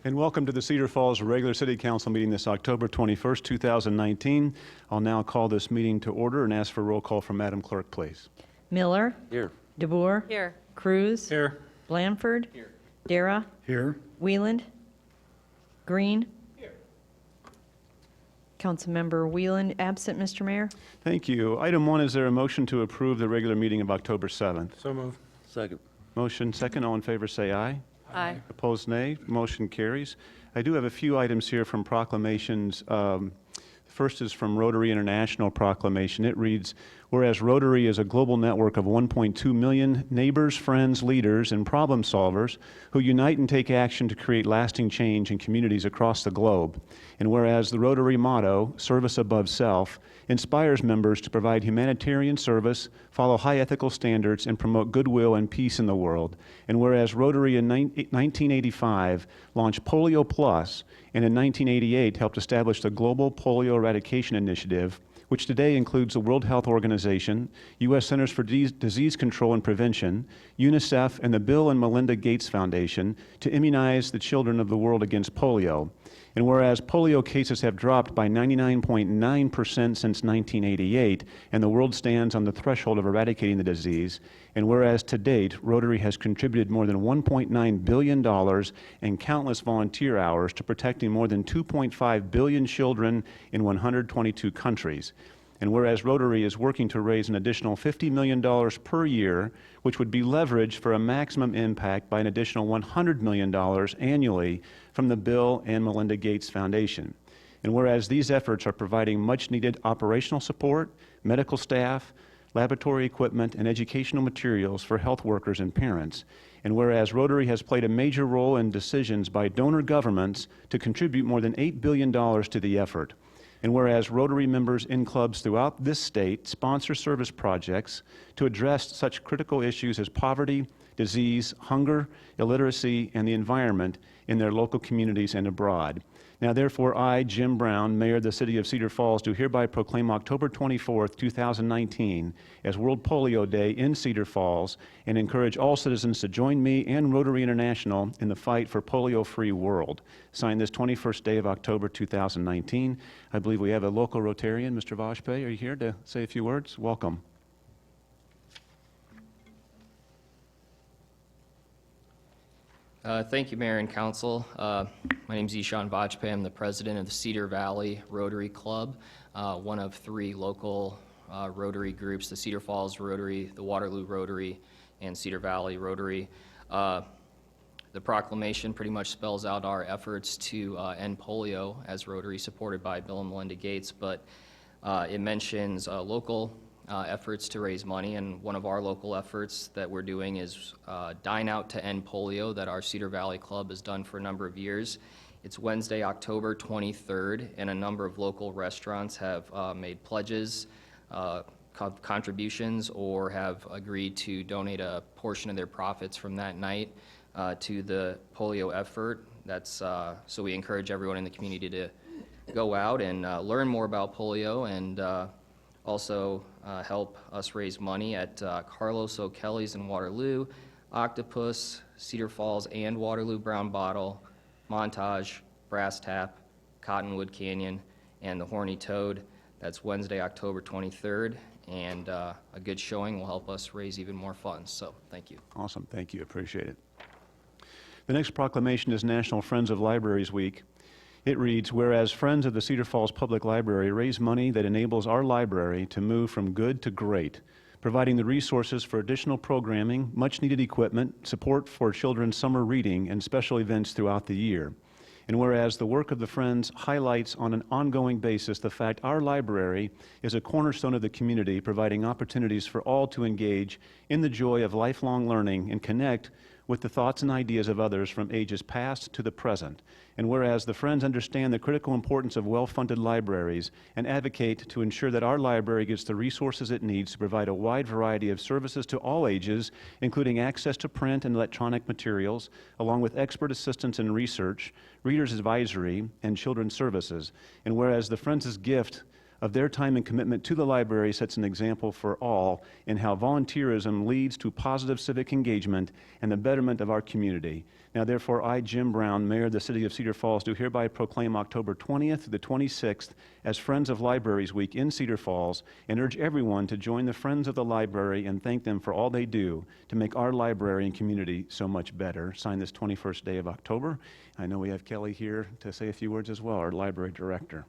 And welcome to the Cedar Falls regular City Council meeting this October 21st, 2019. I'll now call this meeting to order and ask for a roll call from Madam Clerk, please. Miller. Here. DeBoer. Here. Cruz. Here. Blanford. Here. Dara. Here. Wieland. Green. Here. Councilmember Wieland absent, Mr. Mayor. Thank you. Item 1, is there a motion to approve the regular meeting of October 7th? So move. Second. Motion second. All in favor say aye. Aye. Opposed, nay. Motion carries. I do have a few items here from proclamations. First is from Rotary International proclamation. It reads, whereas Rotary is a global network of 1.2 million neighbors, friends, leaders, and problem solvers who unite and take action to create lasting change in communities across the globe. And whereas the Rotary motto, service above self, inspires members to provide humanitarian service, follow high ethical standards, and promote goodwill and peace in the world. And whereas Rotary in 1985 launched Polio Plus, and in 1988 helped establish the Global Polio Eradication Initiative, which today includes the World Health Organization, U.S. Centers for Disease Control and Prevention, UNICEF, and the Bill and Melinda Gates Foundation to immunize the children of the world against polio. And whereas polio cases have dropped by 99.9% since 1988, and the world stands on the threshold of eradicating the disease, and whereas to date, Rotary has contributed more than $1.9 billion and countless volunteer hours to protecting more than 2.5 billion children in 122 countries. And whereas Rotary is working to raise an additional $50 million per year, which would be leveraged for a maximum impact by an additional $100 million annually from the Bill and Melinda Gates Foundation. And whereas these efforts are providing much needed operational support, medical staff, laboratory equipment, and educational materials for health workers and parents. And whereas Rotary has played a major role in decisions by donor governments to contribute more than $8 billion to the effort. And whereas Rotary members in clubs throughout this state sponsor service projects to address such critical issues as poverty, disease, hunger, illiteracy, and the environment in their local communities and abroad. Now, therefore, I, Jim Brown, Mayor of the City of Cedar Falls, do hereby proclaim October 24th, 2019 as World Polio Day in Cedar Falls and encourage all citizens to join me and Rotary International in the fight for polio-free world. Signed this 21st day of October 2019. I believe we have a local Rotarian. Mr. Vajpayee, are you here to say a few words? Welcome. Thank you, Mayor and Council. My name is Ishan Vajpayee. I'm the president of the Cedar Valley Rotary Club, one of three local Rotary groups, the Cedar Falls Rotary, the Waterloo Rotary, and Cedar Valley Rotary. The proclamation pretty much spells out our efforts to end polio as Rotary, supported by Bill and Melinda Gates, but it mentions local efforts to raise money, and one of our local efforts that we're doing is Dine Out to End Polio that our Cedar Valley Club has done for a number of years. It's Wednesday, October 23rd, and a number of local restaurants have made pledges, contributions, or have agreed to donate a portion of their profits from that night to the polio effort. That's so we encourage everyone in the community to go out and learn more about polio and also help us raise money at Carlos O'Kelly's in Waterloo, Octopus, Cedar Falls and Waterloo Brown Bottle, Montage, Brass Tap, Cottonwood Canyon, and the Horny Toad. That's Wednesday, October 23rd, and a good showing will help us raise even more funds. So thank you. Awesome. Thank you. Appreciate it. The next proclamation is National Friends of Libraries Week. It reads, whereas Friends of the Cedar Falls Public Library raise money that enables our library to move from good to great, providing the resources for additional programming, much-needed equipment, support for children's summer reading, and special events throughout the year. And whereas the work of the Friends highlights on an ongoing basis the fact our library is a cornerstone of the community, providing opportunities for all to engage in the joy of lifelong learning and connect with the thoughts and ideas of others from ages past to the present. And whereas the Friends understand the critical importance of well-funded libraries and advocate to ensure that our library gets the resources it needs to provide a wide variety of services to all ages, including access to print and electronic materials, along with expert assistance in research, readers advisory, and children's services. And whereas the Friends' gift of their time and commitment to the library sets an example for all in how volunteerism leads to positive civic engagement and the betterment of our community. Now, therefore, I, Jim Brown, Mayor of the City of Cedar Falls, do hereby proclaim October 20th through the 26th as Friends of Libraries Week in Cedar Falls and urge everyone to join the Friends of the Library and thank them for all they do to make our library and community so much better. Signed this 21st day of October. I know we have Kelly here to say a few words as well, our library director.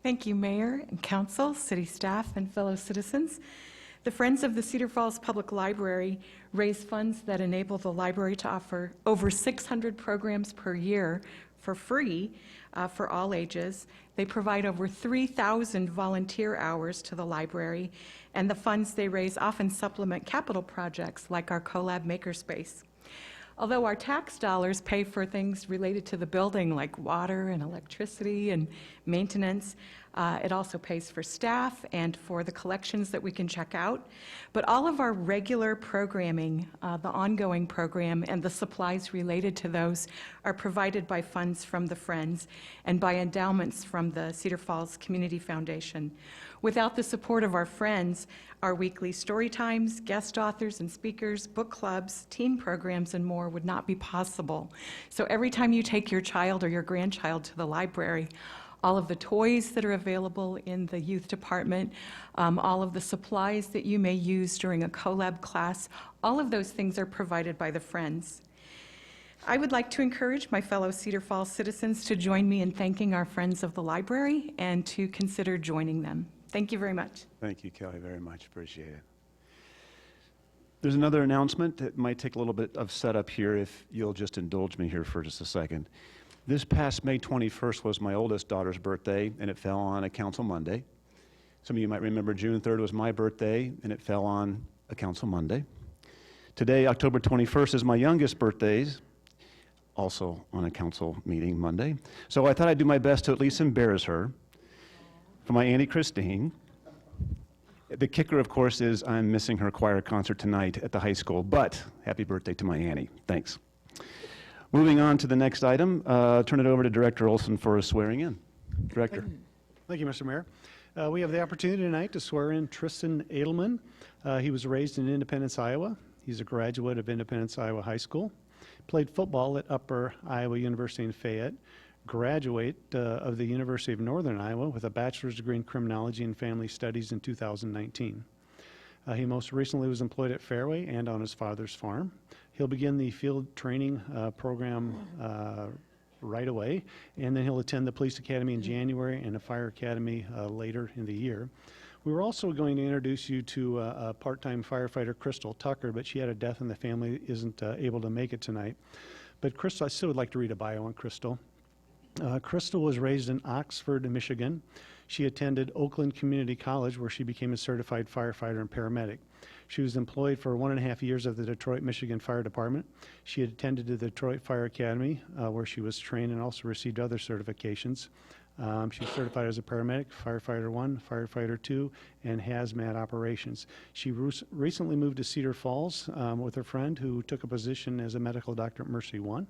Thank you, Mayor and Council, City staff, and fellow citizens. The Friends of the Cedar Falls Public Library raise funds that enable the library to offer over 600 programs per year for free for all ages. They provide over 3,000 volunteer hours to the library, and the funds they raise often supplement capital projects like our CoLab Makerspace. Although our tax dollars pay for things related to the building like water and electricity and maintenance, it also pays for staff and for the collections that we can check out. But all of our regular programming, the ongoing program and the supplies related to those are provided by funds from the Friends and by endowments from the Cedar Falls Community Foundation. Without the support of our Friends, our weekly story times, guest authors and speakers, book clubs, teen programs, and more would not be possible. So every time you take your child or your grandchild to the library, all of the toys that are available in the youth department, all of the supplies that you may use during a CoLab class, all of those things are provided by the Friends. I would like to encourage my fellow Cedar Falls citizens to join me in thanking our Friends of the Library and to consider joining them. Thank you very much. Thank you, Kelly, very much. Appreciate it. There's another announcement that might take a little bit of setup here if you'll just indulge me here for just a second. This past May 21st was my oldest daughter's birthday, and it fell on a council Monday. Some of you might remember June 3rd was my birthday, and it fell on a council Monday. Today, October 21st, is my youngest birthdays, also on a council meeting Monday. So I thought I'd do my best to at least embarrass her for my Auntie Christine. The kicker, of course, is I'm missing her choir concert tonight at the high school, but happy birthday to my Annie. Thanks. Moving on to the next item, turn it over to Director Olson for a swearing in. Director. Thank you, Mr. Mayor. We have the opportunity tonight to swear in Tristan Edelman. He was raised in Independence, Iowa. He's a graduate of Independence, Iowa High School. Played football at Upper Iowa University in Fayette. Graduate of the University of Northern Iowa with a bachelor's degree in criminology and family studies in 2019. He most recently was employed at Fairway and on his father's farm. He'll begin the field training program right away, and then he'll attend the police academy in January and a fire academy later in the year. We were also going to introduce you to a part-time firefighter, Crystal Tucker, but she had a death in the family, isn't able to make it tonight. But Crystal, I still would like to read a bio on Crystal. Crystal was raised in Oxford, Michigan. She attended Oakland Community College, where she became a certified firefighter and paramedic. She was employed for 1.5 years at the Detroit, Michigan Fire Department. She had attended the Detroit Fire Academy, where she was trained and also received other certifications. She's certified as a paramedic, firefighter 1, firefighter 2, and hazmat operations. She recently moved to Cedar Falls with her friend who took a position as a medical doctor at Mercy One.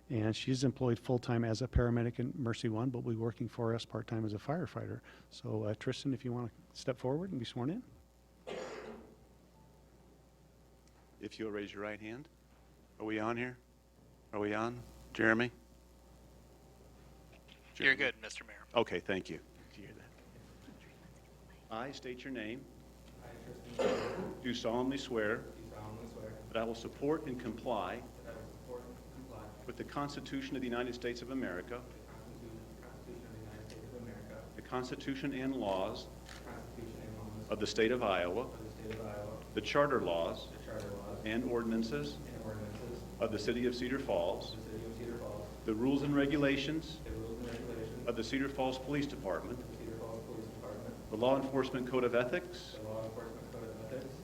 And she's employed full-time as a paramedic in Mercy One, but will be working for us part-time as a firefighter. So Tristan, if you want to step forward and be sworn in. If you'll raise your right hand. Are we on here? Are we on? Jeremy? You're good, Mr. Mayor. Okay, thank you. Did you hear that? I state your name. Do solemnly swear that I will support and comply with the Constitution of the United States of America, the Constitution and laws of the state of Iowa, the charter laws and ordinances of the city of Cedar Falls, the rules and regulations of the Cedar Falls Police Department, the Law Enforcement Code of Ethics,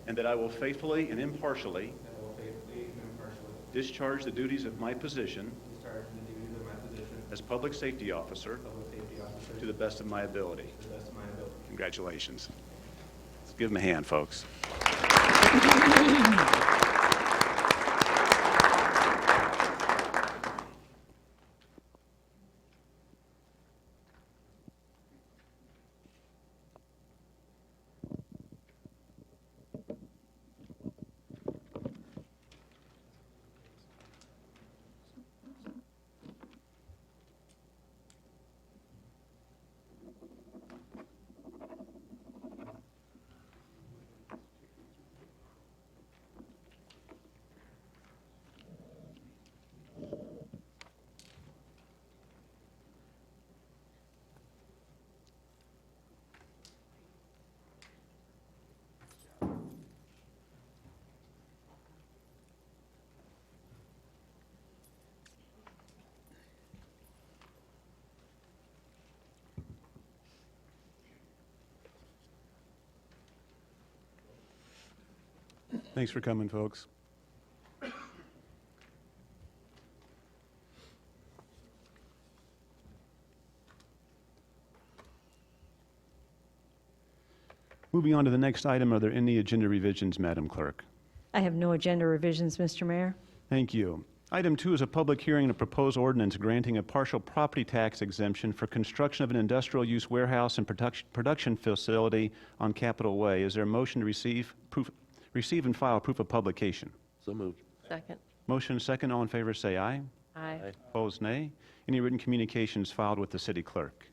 and that I will faithfully and impartially discharge the duties of my position as public safety officer to the best of my ability. Congratulations. Let's give them a hand, folks. Thanks for coming, folks. Moving on to the next item, are there any agenda revisions, Madam Clerk? I have no agenda revisions, Mr. Mayor. Thank you. Item 2 is a public hearing and a proposed ordinance granting a partial property tax exemption for construction of an industrial use warehouse and production facility on Capitol Way. Is there a motion to receive and file proof of publication? So moved. Second. Motion second. All in favor say aye. Aye. Opposed, nay. Any written communications filed with the city clerk?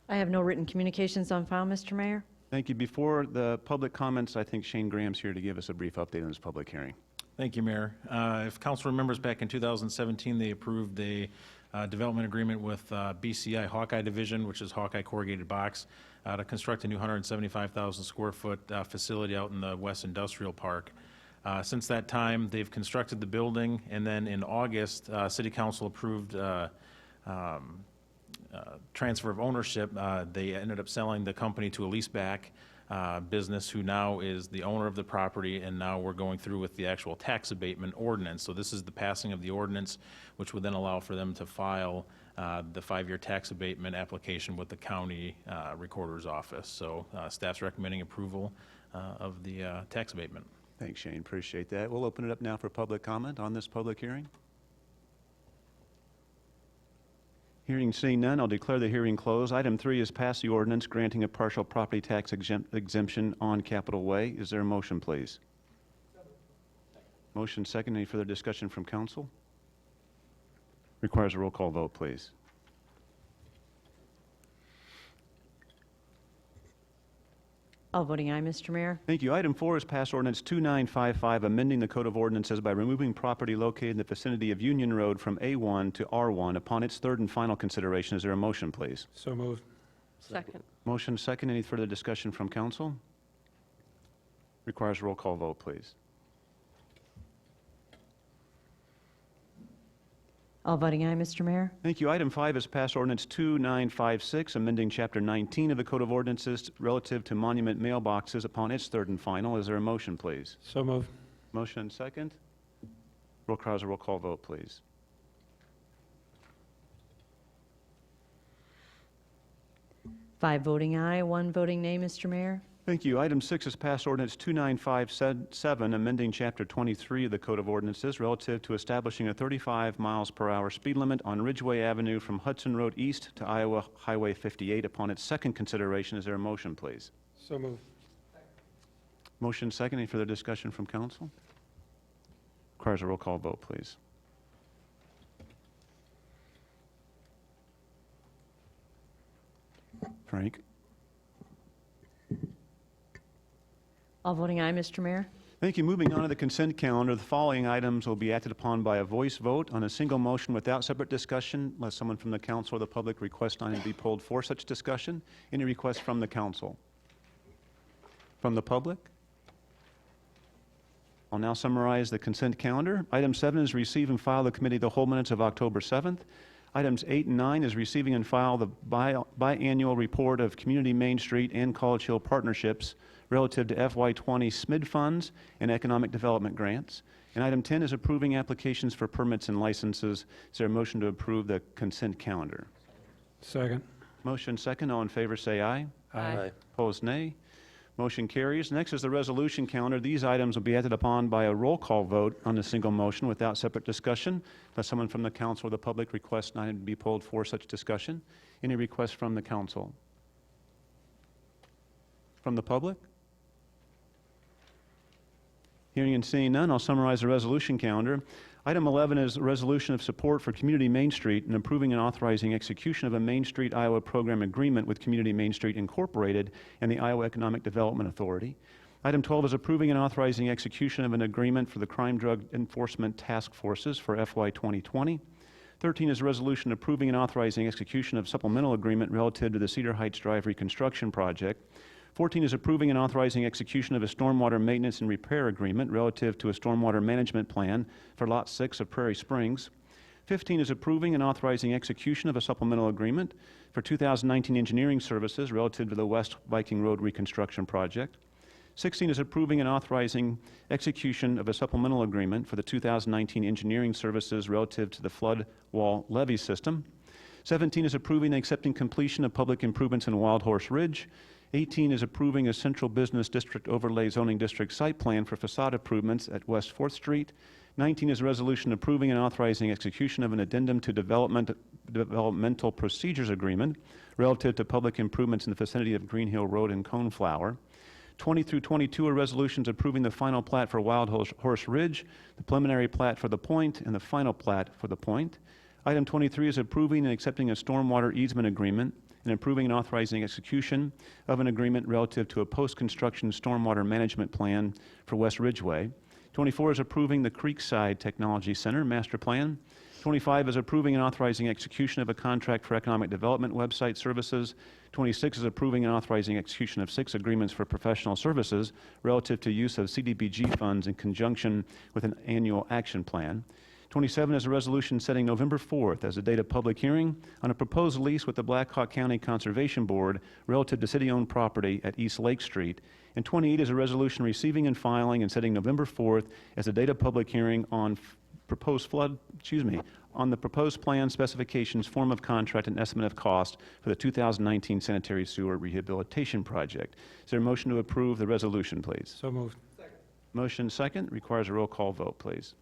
I have no written communications on file, Mr. Mayor. Thank you. Before the public comments, I think Shane Graham's here to give us a brief update on this public hearing. Thank you, Mayor. If council remembers, back in 2017, they approved a development agreement with BCI Hawkeye Division, which is Hawkeye Corrugated Box, to construct a new 175,000 square foot facility out in the West Industrial Park. Since that time, they've constructed the building, and then in August, City Council approved transfer of ownership, they ended up selling the company to a leaseback business who now is the owner of the property, and now we're going through with the actual tax abatement ordinance. So this is the passing of the ordinance, which would then allow for them to file the 5-year tax abatement application with the county recorder's office. So staff's recommending approval of the tax abatement. Thanks, Shane. Appreciate that. We'll open it up now for public comment on this public hearing. Hearing seeing none, I'll declare the hearing closed. Item 3 is pass the ordinance granting a partial property tax exemption on Capitol Way. Is there a motion, please? Motion second. Any further discussion from council? Requires a roll call vote, please. All voting aye, Mr. Mayor. Thank you. Item 4 is pass ordinance 2955, amending the Code of Ordinances by removing property located in the vicinity of Union Road from A1 to R1 upon its third and final consideration. Is there a motion, please? So moved. Second. Motion second. Any further discussion from council? Requires a roll call vote, please. All voting aye, Mr. Mayor. Thank you. Item 5 is pass ordinance 2956, amending Chapter 19 of the Code of Ordinances relative to monument mailboxes upon its third and final. Is there a motion, please? So moved. Motion second. Requires a roll call vote, please. Five voting aye, one voting nay, Mr. Mayor. Thank you. Item 6 is pass ordinance 2957, amending Chapter 23 of the Code of Ordinances relative to establishing a 35 miles per hour speed limit on Ridgeway Avenue from Hudson Road East to Iowa Highway 58 upon its second consideration. Is there a motion, please? So moved. Motion second. Any further discussion from council? Requires a roll call vote, please. Frank? All voting aye, Mr. Mayor. Thank you. Moving on to the consent calendar, the following items will be acted upon by a voice vote on a single motion without separate discussion, unless someone from the council or the public requests an item be pulled for such discussion. Any requests from the council? From the public? I'll now summarize the consent calendar. Item 7 is receive and file the committee the whole minutes of October 7th. Items 8 and 9 is receiving and file the biannual report of Community Main Street and College Hill partnerships relative to FY20 SMID funds and economic development grants. And item 10 is approving applications for permits and licenses. Is there a motion to approve the consent calendar? Second. Motion second. All in favor say aye. Aye. Opposed, nay. Motion carries. Next is the resolution calendar. These items will be acted upon by a roll call vote on a single motion without separate discussion, unless someone from the council or the public requests an item to be pulled for such discussion. Any requests from the council? From the public? Hearing and seeing none, I'll summarize the resolution calendar. Item 11 is a resolution of support for Community Main Street and approving and authorizing execution of a Main Street Iowa program agreement with Community Main Street Incorporated and the Iowa Economic Development Authority. Item 12 is approving and authorizing execution of an agreement for the Crime Drug Enforcement Task Forces for FY 2020. 13 is a resolution approving and authorizing execution of supplemental agreement relative to the Cedar Heights Drive reconstruction project. 14 is approving and authorizing execution of a stormwater maintenance and repair agreement relative to a stormwater management plan for Lot 6 of Prairie Springs. 15 is approving and authorizing execution of a supplemental agreement for 2019 engineering services relative to the West Viking Road reconstruction project. 16 is approving and authorizing execution of a supplemental agreement for the 2019 engineering services relative to the flood wall levee system. 17 is approving and accepting completion of public improvements in Wild Horse Ridge. 18 is approving a Central Business District Overlay Zoning District site plan for facade improvements at West 4th Street. 19 is a resolution approving and authorizing execution of an addendum to developmental procedures agreement relative to public improvements in the vicinity of Green Hill Road and Coneflower. 20 through 22 are resolutions approving the final plat for Wild Horse Ridge, the preliminary plat for the Point, and the final plat for the Point. Item 23 is approving and accepting a stormwater easement agreement and approving and authorizing execution of an agreement relative to a post-construction stormwater management plan for West Ridgeway. 24 is approving the Creekside Technology Center master plan. 25 is approving and authorizing execution of a contract for economic development website services. 26 is approving and authorizing execution of 6 agreements for professional services relative to use of CDBG funds in conjunction with an annual action plan. 27 is a resolution setting November 4th as a date of public hearing on a proposed lease with the Black Hawk County Conservation Board relative to city-owned property at East Lake Street. And 28 is a resolution receiving and filing and setting November 4th as a date of public hearing on on the proposed plan specifications, form of contract, and estimate of cost for the 2019 sanitary sewer rehabilitation project. Is there a motion to approve the resolution, please? So moved. Motion second requires a roll call vote, please.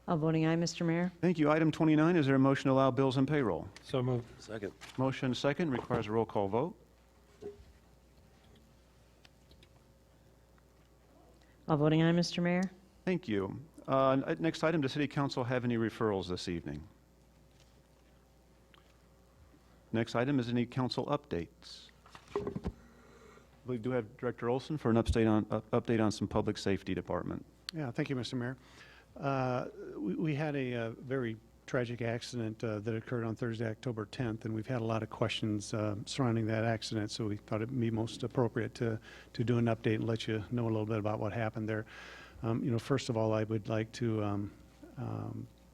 All voting aye, Mr. Mayor. Thank you. Item 29, is there a motion to allow bills and payroll? So moved. Second. Motion second requires a roll call vote. All voting aye, Mr. Mayor. Thank you. Next item, does City Council have any referrals this evening? Next item is any council updates. We do have Director Olson for an update on some public safety department. Yeah, thank you, Mr. Mayor. We had a very tragic accident that occurred on Thursday, October 10th, and we've had a lot of questions surrounding that accident, so we thought it'd be most appropriate to do an update and let you know a little bit about what happened there. First of all, I would like to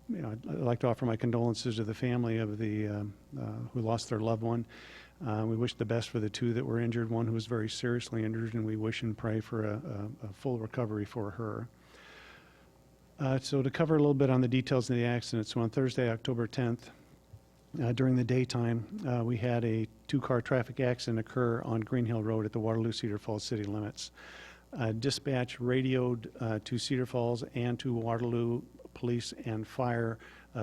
I'd like to offer my condolences to the family of the who lost their loved one. We wish the best for the two that were injured, one who was very seriously injured, and we wish and pray for a full recovery for her. So to cover a little bit on the details of the accident, so on Thursday, October 10th, during the daytime, we had a two-car traffic accident occur on Green Hill Road at the Waterloo Cedar Falls city limits. Dispatch radioed to Cedar Falls and to Waterloo Police and Fire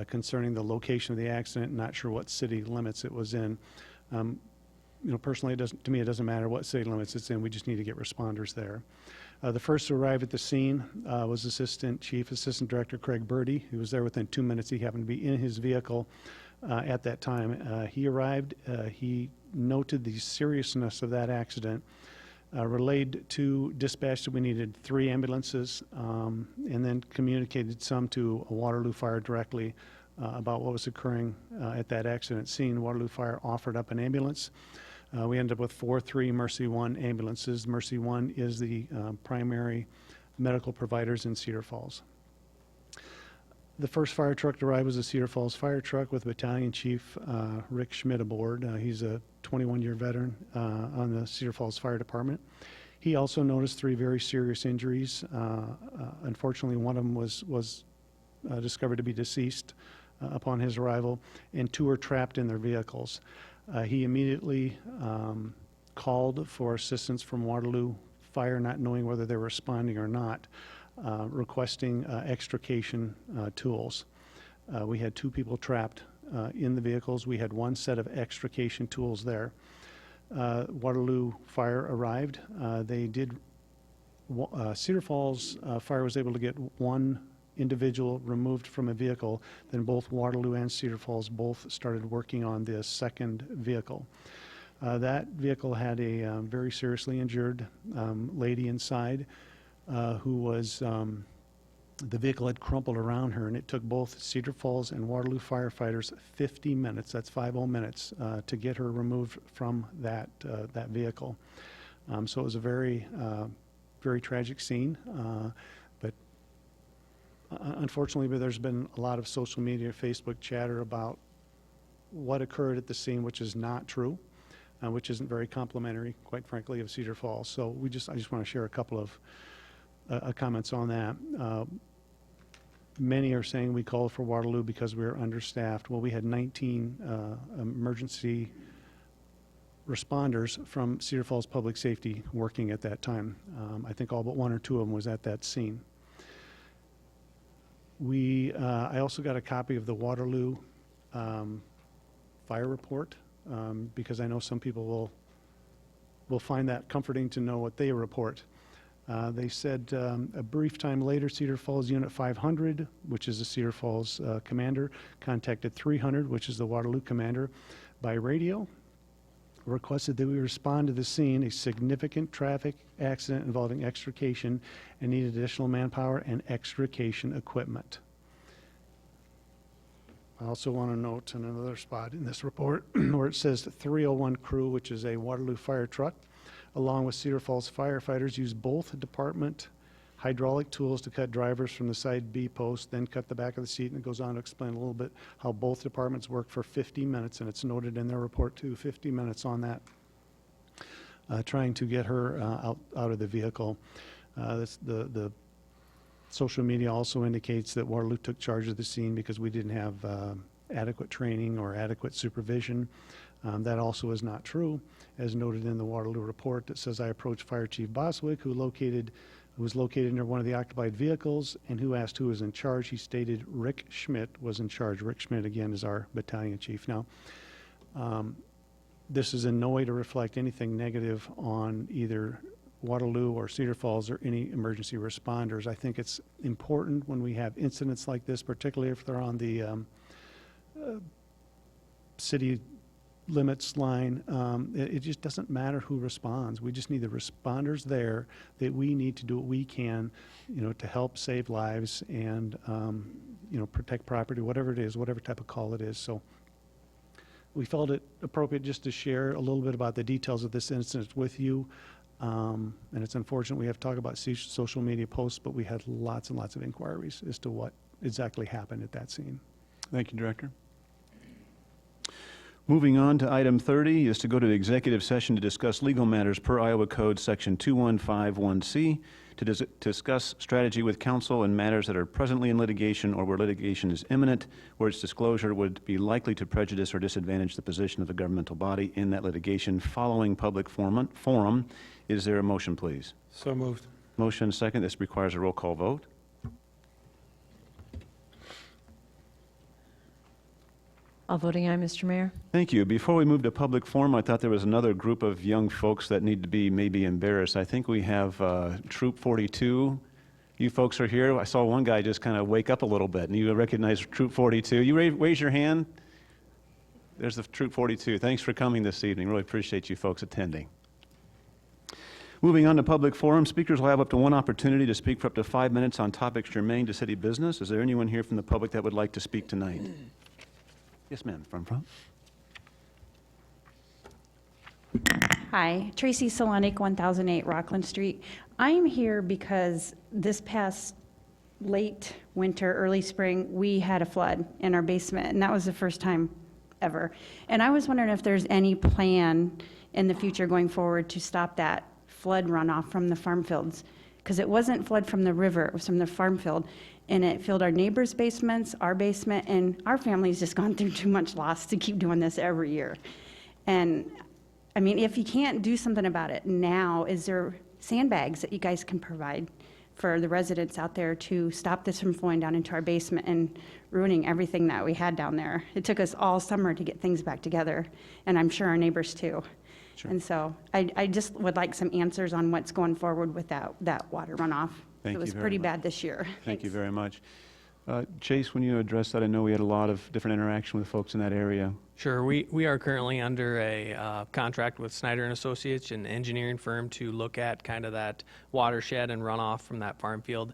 concerning the location of the accident. Not sure what city limits it was in. Personally, to me, it doesn't matter what city limits it's in. We just need to get responders there. The first to arrive at the scene was Assistant Director Craig Birdie, who was there within 2 minutes. He happened to be in his vehicle at that time. He arrived. He noted the seriousness of that accident, relayed to dispatch that we needed 3 ambulances, and then communicated some to Waterloo Fire directly about what was occurring at that accident scene. Waterloo Fire offered up an ambulance. We ended up with 4 3 Mercy One ambulances. Mercy One is the primary medical providers in Cedar Falls. The first fire truck to arrive was a Cedar Falls fire truck with Battalion Chief Rick Schmidt aboard. He's a 21-year veteran on the Cedar Falls Fire Department. He also noticed 3 very serious injuries. Unfortunately, one of them was discovered to be deceased upon his arrival, and 2 are trapped in their vehicles. He immediately called for assistance from Waterloo Fire, not knowing whether they were responding or not, requesting extrication tools. We had 2 people trapped in the vehicles. We had 1 set of extrication tools there. Waterloo Fire arrived. Cedar Falls Fire was able to get 1 individual removed from a vehicle. Then both Waterloo and Cedar Falls both started working on this second vehicle. That vehicle had a very seriously injured lady inside who was, the vehicle had crumpled around her, and it took both Cedar Falls and Waterloo firefighters 50 minutes, that's 50 minutes, to get her removed from that vehicle. So it was a very, very tragic scene. But unfortunately, there's been a lot of social media, Facebook chatter about what occurred at the scene, which is not true, which isn't very complimentary, quite frankly, of Cedar Falls. So I just want to share a couple of comments on that. Many are saying we called for Waterloo because we were understaffed. Well, we had 19 emergency responders from Cedar Falls Public Safety working at that time. I think all but 1 or 2 of them was at that scene. I also got a copy of the Waterloo fire report because I know some people will find that comforting to know what they report. They said a brief time later, Cedar Falls Unit 500, which is the Cedar Falls commander, contacted 300, which is the Waterloo commander, by radio, requested that we respond to the scene, a significant traffic accident involving extrication, and needed additional manpower and extrication equipment. I also want to note in another spot in this report where it says 301 crew, which is a Waterloo fire truck, along with Cedar Falls firefighters, used both department hydraulic tools to cut drivers from the side B post, then cut the back of the seat, and it goes on to explain a little bit how both departments worked for 50 minutes, and it's noted in their report too, 50 minutes on that, trying to get her out of the vehicle. The social media also indicates that Waterloo took charge of the scene because we didn't have adequate training or adequate supervision. That also is not true, as noted in the Waterloo report that says, I approached Fire Chief Boswick, who was located near one of the occupied vehicles, and who asked who was in charge. He stated Rick Schmidt was in charge. Rick Schmidt, again, is our battalion chief. Now, this is in no way to reflect anything negative on either Waterloo or Cedar Falls or any emergency responders. I think it's important when we have incidents like this, particularly if they're on the city limits line, it just doesn't matter who responds. We just need the responders there, that we need to do what we can, to help save lives and, protect property, whatever it is, whatever type of call it is. So we felt it appropriate just to share a little bit about the details of this incident with you. And it's unfortunate we have to talk about social media posts, but we had lots and lots of inquiries as to what exactly happened at that scene. Thank you, Director. Moving on to item 30 is to go to executive session to discuss legal matters per Iowa Code Section 2151C, to discuss strategy with counsel in matters that are presently in litigation or where litigation is imminent, where its disclosure would be likely to prejudice or disadvantage the position of the governmental body in that litigation following public forum. Is there a motion, please? So moved. Motion second. This requires a roll call vote. All voting aye, Mr. Mayor. Thank you. Before we move to public forum, I thought there was another group of young folks that need to be maybe embarrassed. I think we have Troop 42. You folks are here. I saw one guy just kind of wake up a little bit, and you recognize Troop 42. You raise your hand. There's the Troop 42. Thanks for coming this evening. Really appreciate you folks attending. Moving on to public forum, speakers will have up to one opportunity to speak for up to 5 minutes on topics germane to city business. Is there anyone here from the public that would like to speak tonight? Yes, ma'am, from front. Hi, Tracy Selenik, 1008 Rockland Street. I'm here because this past late winter, early spring, we had a flood in our basement, and that was the first time ever. And I was wondering if there's any plan in the future going forward to stop that flood runoff from the farm fields, because it wasn't flood from the river, it was from the farm field. And it filled our neighbors' basements, our basement, and our family's just gone through too much loss to keep doing this every year. And, I mean, if you can't do something about it now, is there sandbags that you guys can provide for the residents out there to stop this from flowing down into our basement and ruining everything that we had down there? It took us all summer to get things back together, and I'm sure our neighbors too. Sure. And so I just would like some answers on what's going forward with that water runoff. Thank It was you very pretty much. bad this year. Thank you very much. Chase, when you addressed that, I know we had a lot of different interaction with folks in that area. Sure. We are currently under a contract with Snyder and Associates, an engineering firm, to look at kind of that watershed and runoff from that farm field.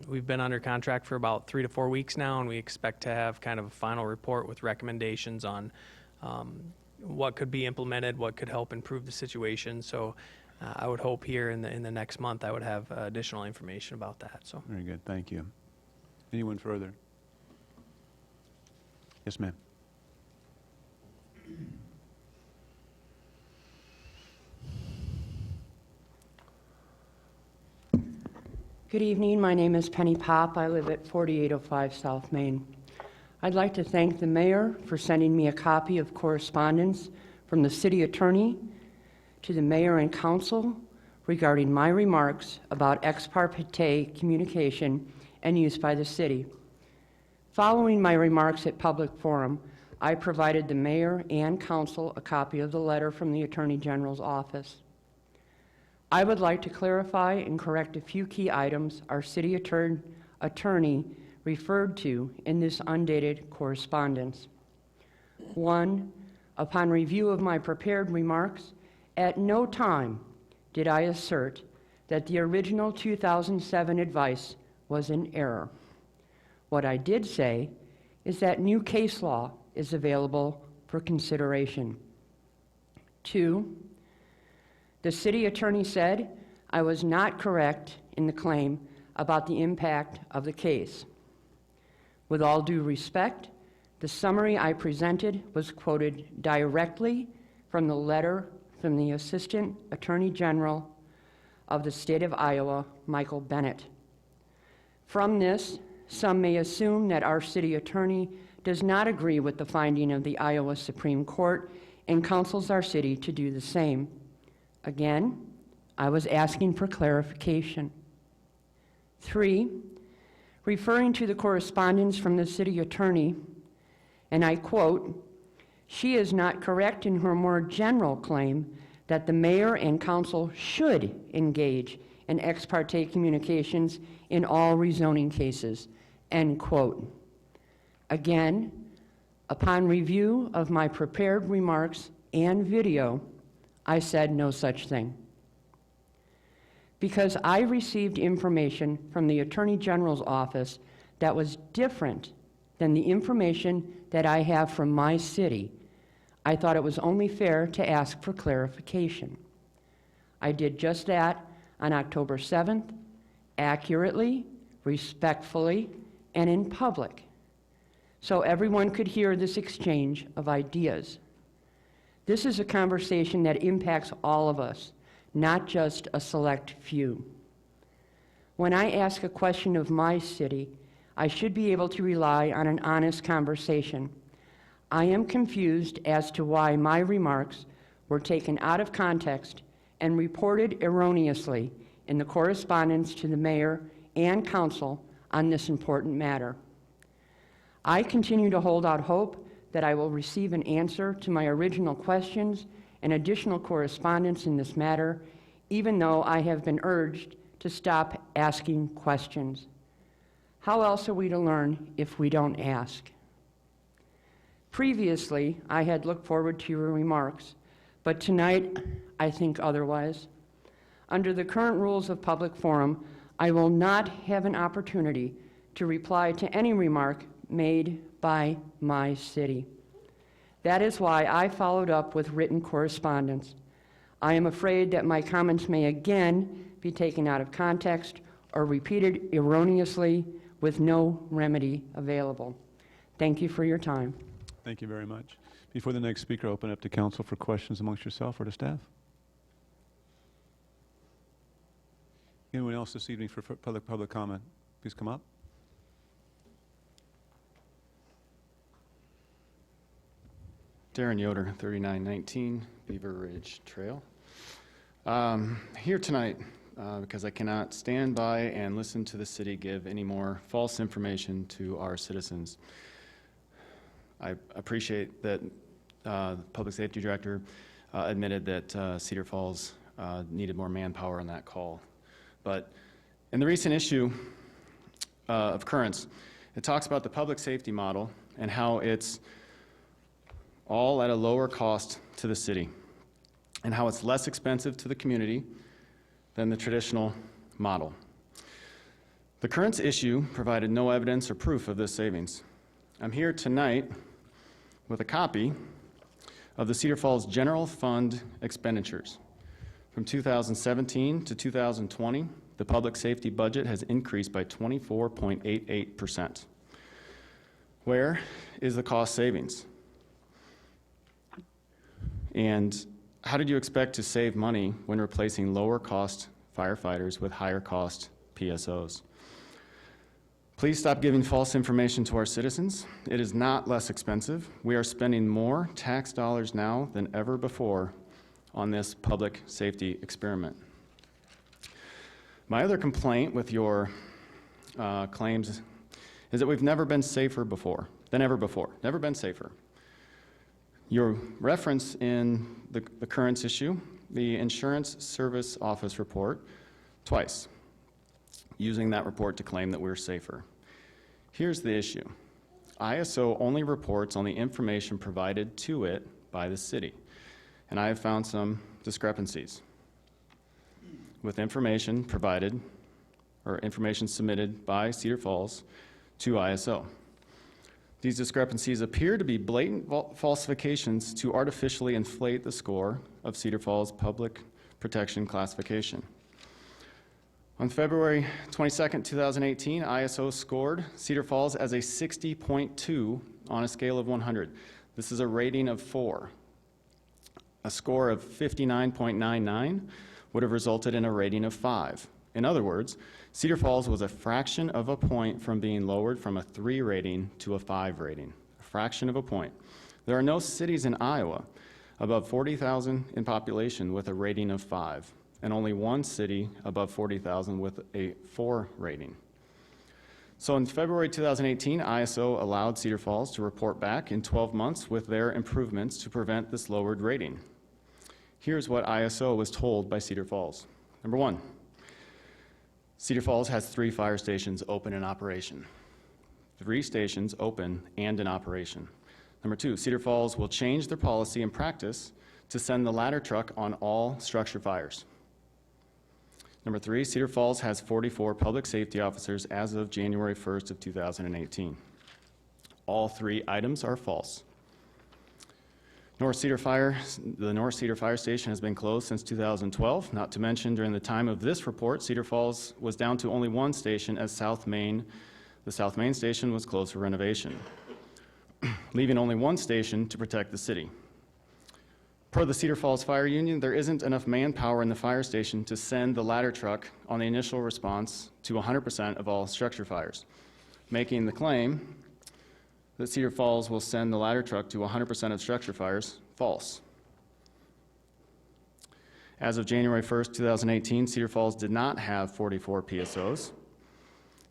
We've been under contract for about 3 to 4 weeks now, and we expect to have kind of a final report with recommendations on what could be implemented, what could help improve the situation. So I would hope here in the next month I would have additional information about that. So Very good, thank you. Anyone further? Yes, ma'am. Good evening. My name is Penny Pop. I live at 4805 South Main. I'd like to thank the mayor for sending me a copy of correspondence from the city attorney to the mayor and council regarding my remarks about ex parte communication and use by the city. Following my remarks at public forum, I provided the mayor and council a copy of the letter from the Attorney General's office. I would like to clarify and correct a few key items our city attorney referred to in this undated correspondence. 1, upon review of my prepared remarks, at no time did I assert that the original 2007 advice was in error. What I did say is that new case law is available for consideration. 2, The city attorney said I was not correct in the claim about the impact of the case. With all due respect, the summary I presented was quoted directly from the letter from the Assistant Attorney General of the state of Iowa, Michael Bennett. From this, some may assume that our city attorney does not agree with the finding of the Iowa Supreme Court and counsels our city to do the same. Again, I was asking for clarification. 3, referring to the correspondence from the city attorney, and I quote, "She is not correct in her more general claim that the mayor and council should engage in ex parte communications in all rezoning cases," end quote. Again, upon review of my prepared remarks and video, I said no such thing. Because I received information from the Attorney General's office that was different than the information that I have from my city, I thought it was only fair to ask for clarification. I did just that on October 7th, accurately, respectfully, and in public, so everyone could hear this exchange of ideas. This is a conversation that impacts all of us, not just a select few. When I ask a question of my city, I should be able to rely on an honest conversation. I am confused as to why my remarks were taken out of context and reported erroneously in the correspondence to the mayor and council on this important matter. I continue to hold out hope that I will receive an answer to my original questions and additional correspondence in this matter, even though I have been urged to stop asking questions. How else are we to learn if we don't ask? Previously, I had looked forward to your remarks, but tonight I think otherwise. Under the current rules of public forum, I will not have an opportunity to reply to any remark made by my city. That is why I followed up with written correspondence. I am afraid that my comments may again be taken out of context or repeated erroneously with no remedy available. Thank you for your time. Thank you very much. Before the next speaker, open up to council for questions amongst yourself or to staff. Anyone else this evening for public comment? Please come up. Darren Yoder, 3919 Beaver Ridge Trail. Here tonight because I cannot stand by and listen to the city give any more false information to our citizens. I appreciate that the Public Safety Director admitted that Cedar Falls needed more manpower on that call. But in the recent issue of Currents, it talks about the public safety model and how it's all at a lower cost to the city, and how it's less expensive to the community than the traditional model. The Currents issue provided no evidence or proof of this savings. I'm here tonight with a copy of the Cedar Falls General Fund expenditures. From 2017 to 2020, the public safety budget has increased by 24.88%. Where is the cost savings? And how did you expect to save money when replacing lower cost firefighters with higher cost PSOs? Please stop giving false information to our citizens. It is not less expensive. We are spending more tax dollars now than ever before on this public safety experiment. My other complaint with your claims is that we've never been safer before, never been safer. Your reference in the Currents issue, the Insurance Service Office report, twice, using that report to claim that we're safer. Here's the issue. ISO only reports on the information provided to it by the city, and I have found some discrepancies with information provided or information submitted by Cedar Falls to ISO. These discrepancies appear to be blatant falsifications to artificially inflate the score of Cedar Falls public protection classification. On February 22nd, 2018, ISO scored Cedar Falls as a 60.2 on a scale of 100. This is a rating of 4. A score of 59.99 would have resulted in a rating of 5. In other words, Cedar Falls was a fraction of a point from being lowered from a 3 rating to a 5 rating. A fraction of a point. There are no cities in Iowa above 40,000 in population with a rating of 5, and only one city above 40,000 with a 4 rating. So in February 2018, ISO allowed Cedar Falls to report back in 12 months with their improvements to prevent this lowered rating. Here's what ISO was told by Cedar Falls. Number 1, Cedar Falls has 3 fire stations open in operation. 3 stations open and in operation. Number 2, Cedar Falls will change their policy and practice to send the ladder truck on all structure fires. Number 3, Cedar Falls has 44 public safety officers as of January 1st of 2018. All 3 items are false. The North Cedar Fire Station has been closed since 2012. Not to mention, during the time of this report, Cedar Falls was down to only 1 station as the South Main Station was closed for renovation, leaving only 1 station to protect the city. Per the Cedar Falls Fire Union, there isn't enough manpower in the fire station to send the ladder truck on the initial response to 100% of all structure fires, making the claim that Cedar Falls will send the ladder truck to 100% of structure fires false. As of January 1st, 2018, Cedar Falls did not have 44 PSOs.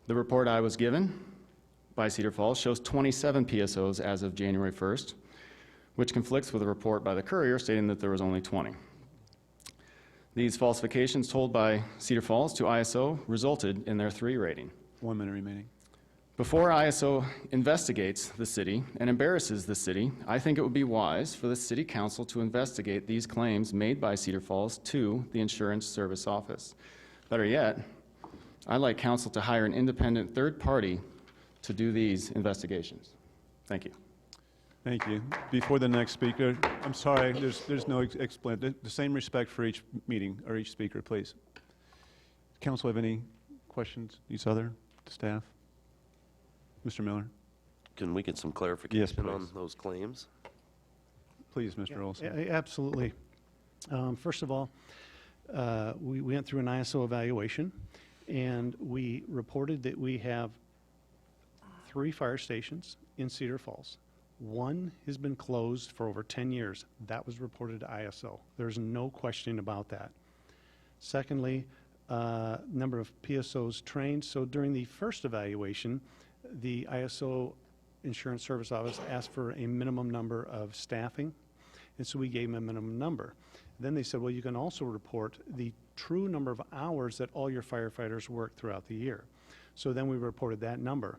The report I was given by Cedar Falls shows 27 PSOs as of January 1st, which conflicts with a report by the Courier stating that there was only 20. These falsifications told by Cedar Falls to ISO resulted in their 3 rating. 1 minute remaining. Before ISO investigates the city and embarrasses the city, I think it would be wise for the City Council to investigate these claims made by Cedar Falls to the Insurance Service Office. Better yet, I'd like Council to hire an independent third party to do these investigations. Thank you. Thank you. Before the next speaker, I'm sorry, there's no explanation. The same respect for each meeting or each speaker, please. Council have any questions? These other staff? Mr. Miller? Can we get some clarification on please. those claims? Please, Mr. Olson. Absolutely. First of all, we went through an ISO evaluation, and we reported that we have 3 fire stations in Cedar Falls. 1 has been closed for over 10 years. That was reported to ISO. There's no question about that. Secondly, number of PSOs trained. So during the first evaluation, the ISO Insurance Service Office asked for a minimum number of staffing, and so we gave them a minimum number. Then they said, well, you can also report the true number of hours that all your firefighters work throughout the year. So then we reported that number.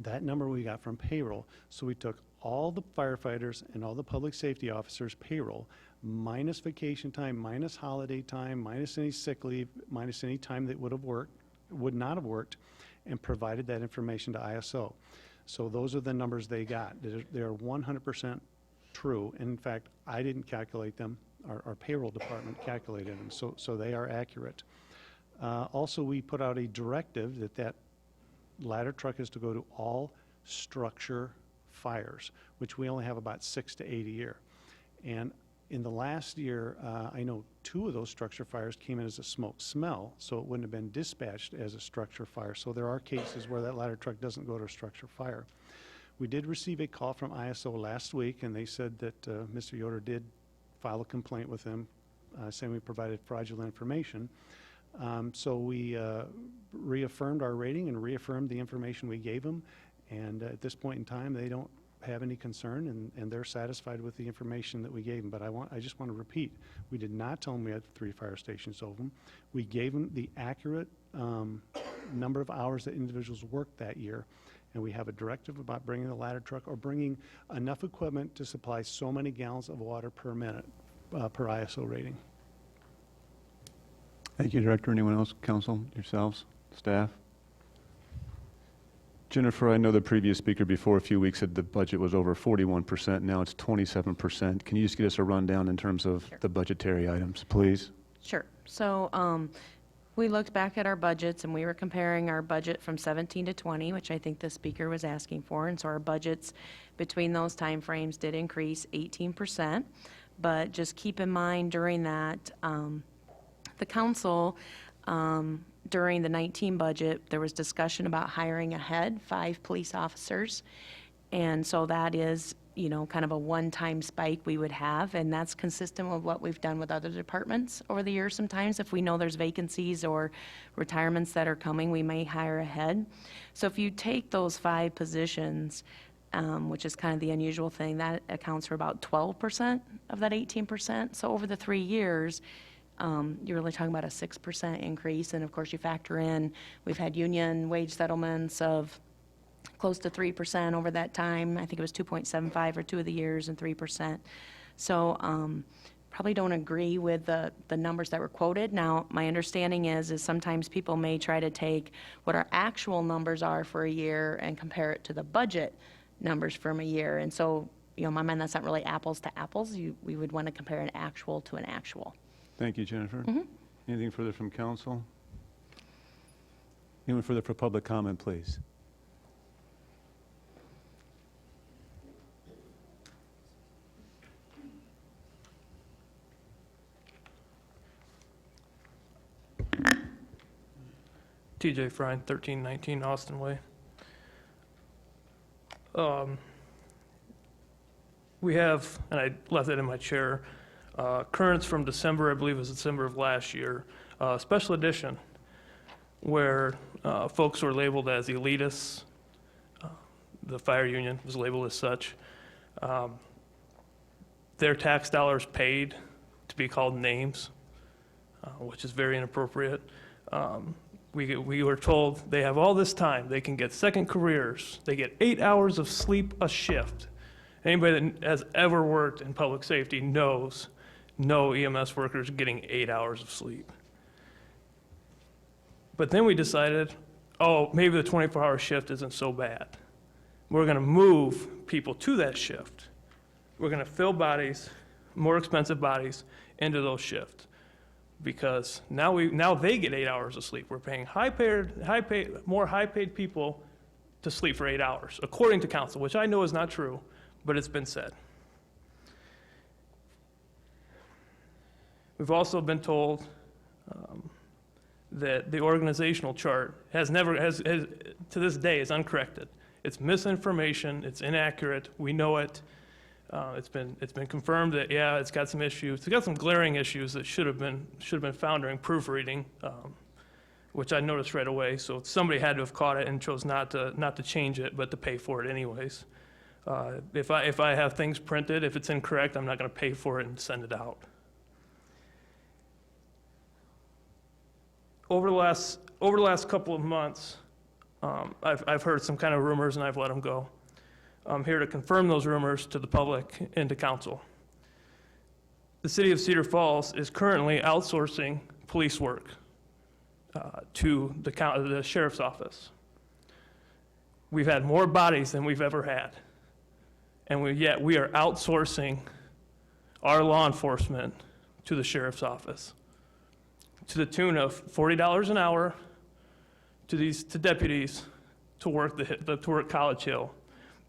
That number we got from payroll. So we took all the firefighters and all the public safety officers' payroll, minus vacation time, minus holiday time, minus any sick leave, minus any time that would not have worked, and provided that information to ISO. So those are the numbers they got. They're 100% true. And in fact, I didn't calculate them. Our payroll department calculated them, so they are accurate. Also, we put out a directive that ladder truck is to go to all structure fires, which we only have about 6 to 8 a year. And in the last year, I know 2 of those structure fires came in as a smoke smell, so it wouldn't have been dispatched as a structure fire. So there are cases where that ladder truck doesn't go to a structure fire. We did receive a call from ISO last week, and they said that Mr. Yoder did file a complaint with them saying we provided fraudulent information. So we reaffirmed our rating and reaffirmed the information we gave them. And at this point in time, they don't have any concern, and they're satisfied with the information that we gave them. But I just want to repeat, we did not tell them we had 3 fire stations open. We gave them the accurate number of hours that individuals worked that year, and we have a directive about bringing the ladder truck or bringing enough equipment to supply so many gallons of water per minute per ISO rating. Thank you, Director. Anyone else? Council, yourselves, staff? Jennifer, I know the previous speaker before a few weeks said the budget was over 41%. Now it's 27%. Can you just get us a rundown in terms of the budgetary items, please? Sure. So we looked back at our budgets and we were comparing our budget from 17 to 20, which I think the speaker was asking for. And so our budgets between those timeframes did increase 18%. But just keep in mind during that, the council, during the 19 budget, there was discussion about hiring ahead 5 police officers. And so that is, you know, kind of a one-time spike we would have, and that's consistent with what we've done with other departments over the years sometimes. If we know there's vacancies or retirements that are coming, we may hire ahead. So if you take those 5 positions, which is kind of the unusual thing, that accounts for about 12% of that 18%. So over the 3 years, you're really talking about a 6% increase. And of course, you factor in, we've had union wage settlements of close to 3% over that time. I think it was 2.75 or 2 of the years and 3%. So probably don't agree with the numbers that were quoted. Now, my understanding is sometimes people may try to take what our actual numbers are for a year and compare it to the budget numbers from a year. And so, you know, in my mind, that's not really apples to apples. We would want to compare an actual to an actual. Thank you, Jennifer. Anything further from council? Anyone further for public comment, please? TJ Frine, 1319 Austin Way. We have, and I left it in my chair, currents from December, I believe it was December of last year, special edition, where folks were labeled as elitists. The fire union was labeled as such. Their tax dollars paid to be called names, which is very inappropriate. We were told they have all this time. They can get second careers. They get 8 hours of sleep a shift. Anybody that has ever worked in public safety knows no EMS workers getting 8 hours of sleep. But then we decided, oh, maybe the 24-hour shift isn't so bad. We're going to move people to that shift. We're going to fill bodies, more expensive bodies, into those shifts. Because now they get 8 hours of sleep. We're paying more high-paid people to sleep for 8 hours, according to council, which I know is not true, but it's been said. We've also been told that the organizational chart has to this day is uncorrected. It's misinformation. It's inaccurate. We know it. It's been confirmed that, yeah, it's got some issues. It's got some glaring issues that should have been found during proofreading, which I noticed right away. So somebody had to have caught it and chose not to change it, but to pay for it anyways. If I have things printed, if it's incorrect, I'm not going to pay for it and send it out. Over the last couple of months, I've heard some kind of rumors and I've let them go. I'm here to confirm those rumors to the public and to council. The city of Cedar Falls is currently outsourcing police work to the sheriff's office. We've had more bodies than we've ever had, and yet we are outsourcing our law enforcement to the sheriff's office to the tune of $40 an hour to deputies to work College Hill.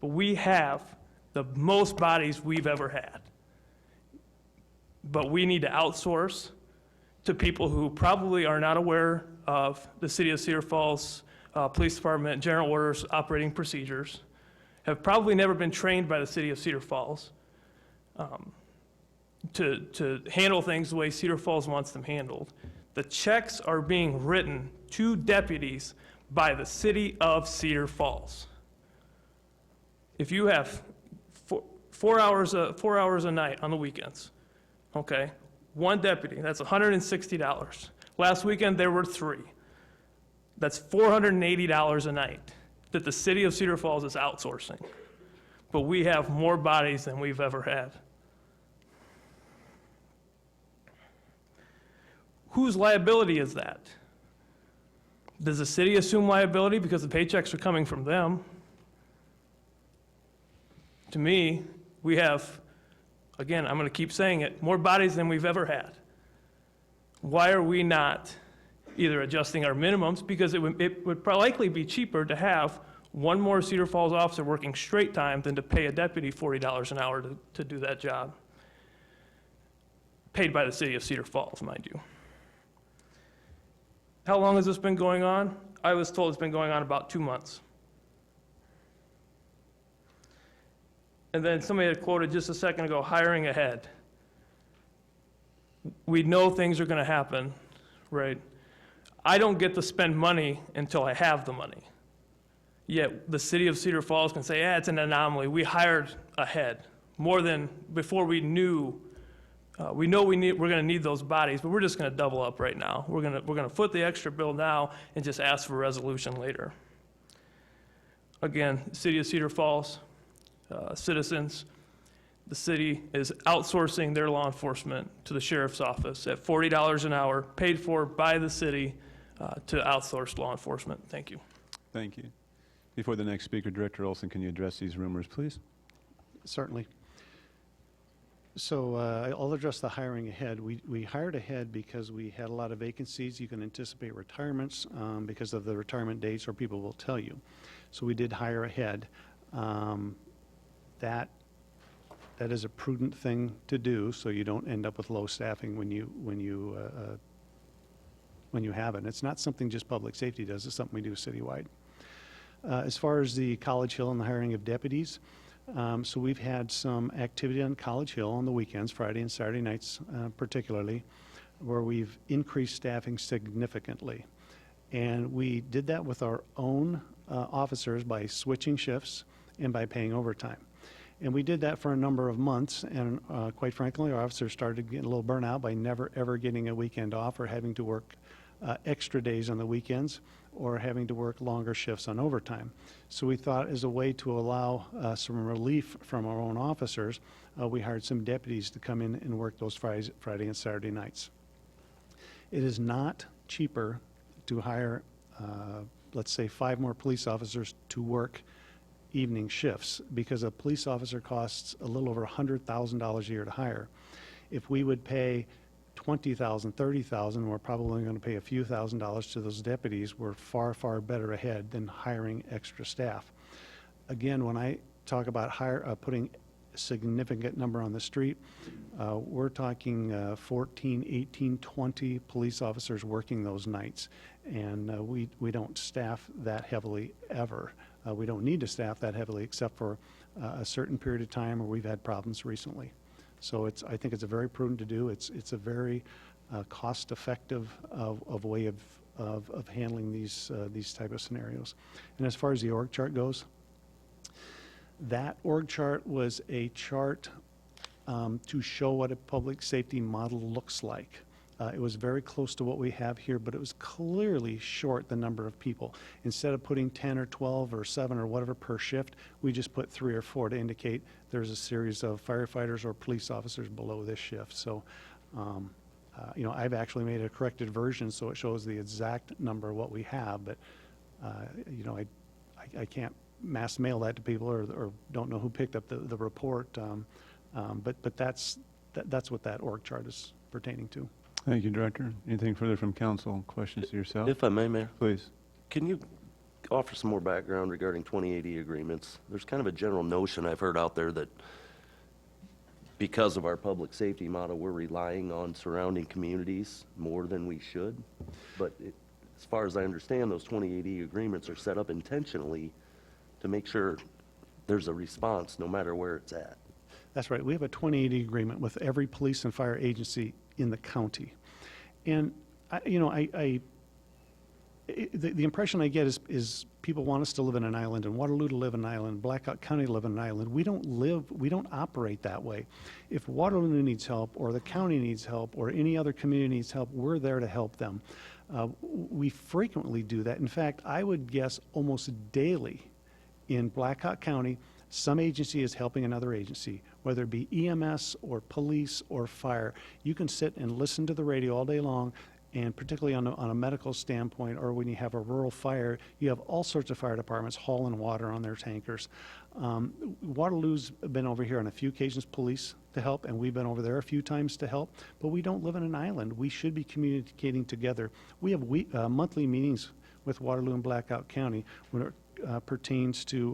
But we have the most bodies we've ever had. But we need to outsource to people who probably are not aware of the City of Cedar Falls Police Department General Orders Operating Procedures, have probably never been trained by the City of Cedar Falls to handle things the way Cedar Falls wants them handled. The checks are being written to deputies by the City of Cedar Falls. If you have 4 hours a night on the weekends, okay, one deputy, that's $160. Last weekend there were 3. That's $480 a night that the City of Cedar Falls is outsourcing. But we have more bodies than we've ever had. Whose liability is that? Does the city assume liability because the paychecks are coming from them? To me, we have, again, I'm going to keep saying it, more bodies than we've ever had. why are we not either adjusting our minimums, because it would likely be cheaper to have one more Cedar Falls officer working straight time than to pay a deputy $40 an hour to do that job. Paid by the city of Cedar Falls, mind you. How long has this been going on? I was told it's been going on about 2 months. And then somebody had quoted just a second ago, hiring ahead. We know things are going to happen, right? I don't get to spend money until I have the money. Yet the city of Cedar Falls can say, it's an anomaly. We hired ahead, more than before we knew. We know we're going to need those bodies, but we're just going to double up right now. We're going to foot the extra bill now and just ask for resolution later. Again, city of Cedar Falls, citizens, the city is outsourcing their law enforcement to the sheriff's office at $40 an hour, paid for by the city to outsource law enforcement. Thank you. Thank you. Before the next speaker, Director Olson, can you address these rumors, please? Certainly. So I'll address the hiring ahead. We hired ahead because we had a lot of vacancies. You can anticipate retirements because of the retirement dates, or people will tell you. So we did hire ahead. That is a prudent thing to do, so you don't end up with low staffing when you have it. It's not something just public safety does. It's something we do citywide. As far as the College Hill and the hiring of deputies, so we've had some activity on College Hill on the weekends, Friday and Saturday nights particularly, where we've increased staffing significantly. And we did that with our own officers by switching shifts and by paying overtime. And we did that for a number of months, and quite frankly, our officers started getting a little burnout by never ever getting a weekend off, or having to work extra days on the weekends, or having to work longer shifts on overtime. So we thought, as a way to allow some relief from our own officers, we hired some deputies to come in and work those Friday and Saturday nights. It is not cheaper to hire, let's say, 5 more police officers to work evening shifts, because a police officer costs a little over $100,000 a year to hire. If we would pay $20,000, $30,000, we're probably going to pay a few $1,000s to those deputies. We're far, far better ahead than hiring extra staff. Again, when I talk about putting a significant number on the street, we're talking 14, 18, 20 police officers working those nights, and we don't staff that heavily ever. We don't need to staff that heavily except for a certain period of time where we've had problems recently. So I think it's a very prudent to do. It's a very cost-effective way of handling these type of scenarios. And as far as the org chart goes, that org chart was a chart to show what a public safety model looks like. It was very close to what we have here, but it was clearly short the number of people. Instead of putting 10 or 12 or 7 or whatever per shift, we just put 3 or 4 to indicate there's a series of firefighters or police officers below this shift. So, I've actually made a corrected version so it shows the exact number of what we have, but, I can't mass mail that to people, or don't know who picked up the report, but that's what that org chart is pertaining to. Thank you, Director. Anything further from council? Questions to yourself? If I may, Mayor, Please. can you offer some more background regarding 2080 agreements? There's kind of a general notion I've heard out there that because of our public safety model, we're relying on surrounding communities more than we should. But as far as I understand, those 2080 agreements are set up intentionally to make sure there's a response no matter where it's at. That's right. We have a 2080 agreement with every police and fire agency in the county. And, the impression I get is people want us to live in an island, and Waterloo to live in an island, Blackhawk County to live in an island. We don't operate that way. If Waterloo needs help, or the county needs help, or any other community needs help, we're there to help them. We frequently do that. In fact, I would guess almost daily in Blackhawk County, some agency is helping another agency, whether it be EMS or police or fire. You can sit and listen to the radio all day long And particularly on a medical standpoint, or when you have a rural fire, you have all sorts of fire departments hauling water on their tankers. Waterloo's been over here on a few occasions, police to help, and we've been over there a few times to help, but we don't live in an island. We should be communicating together. We have monthly meetings with Waterloo and Blackout County when it pertains to,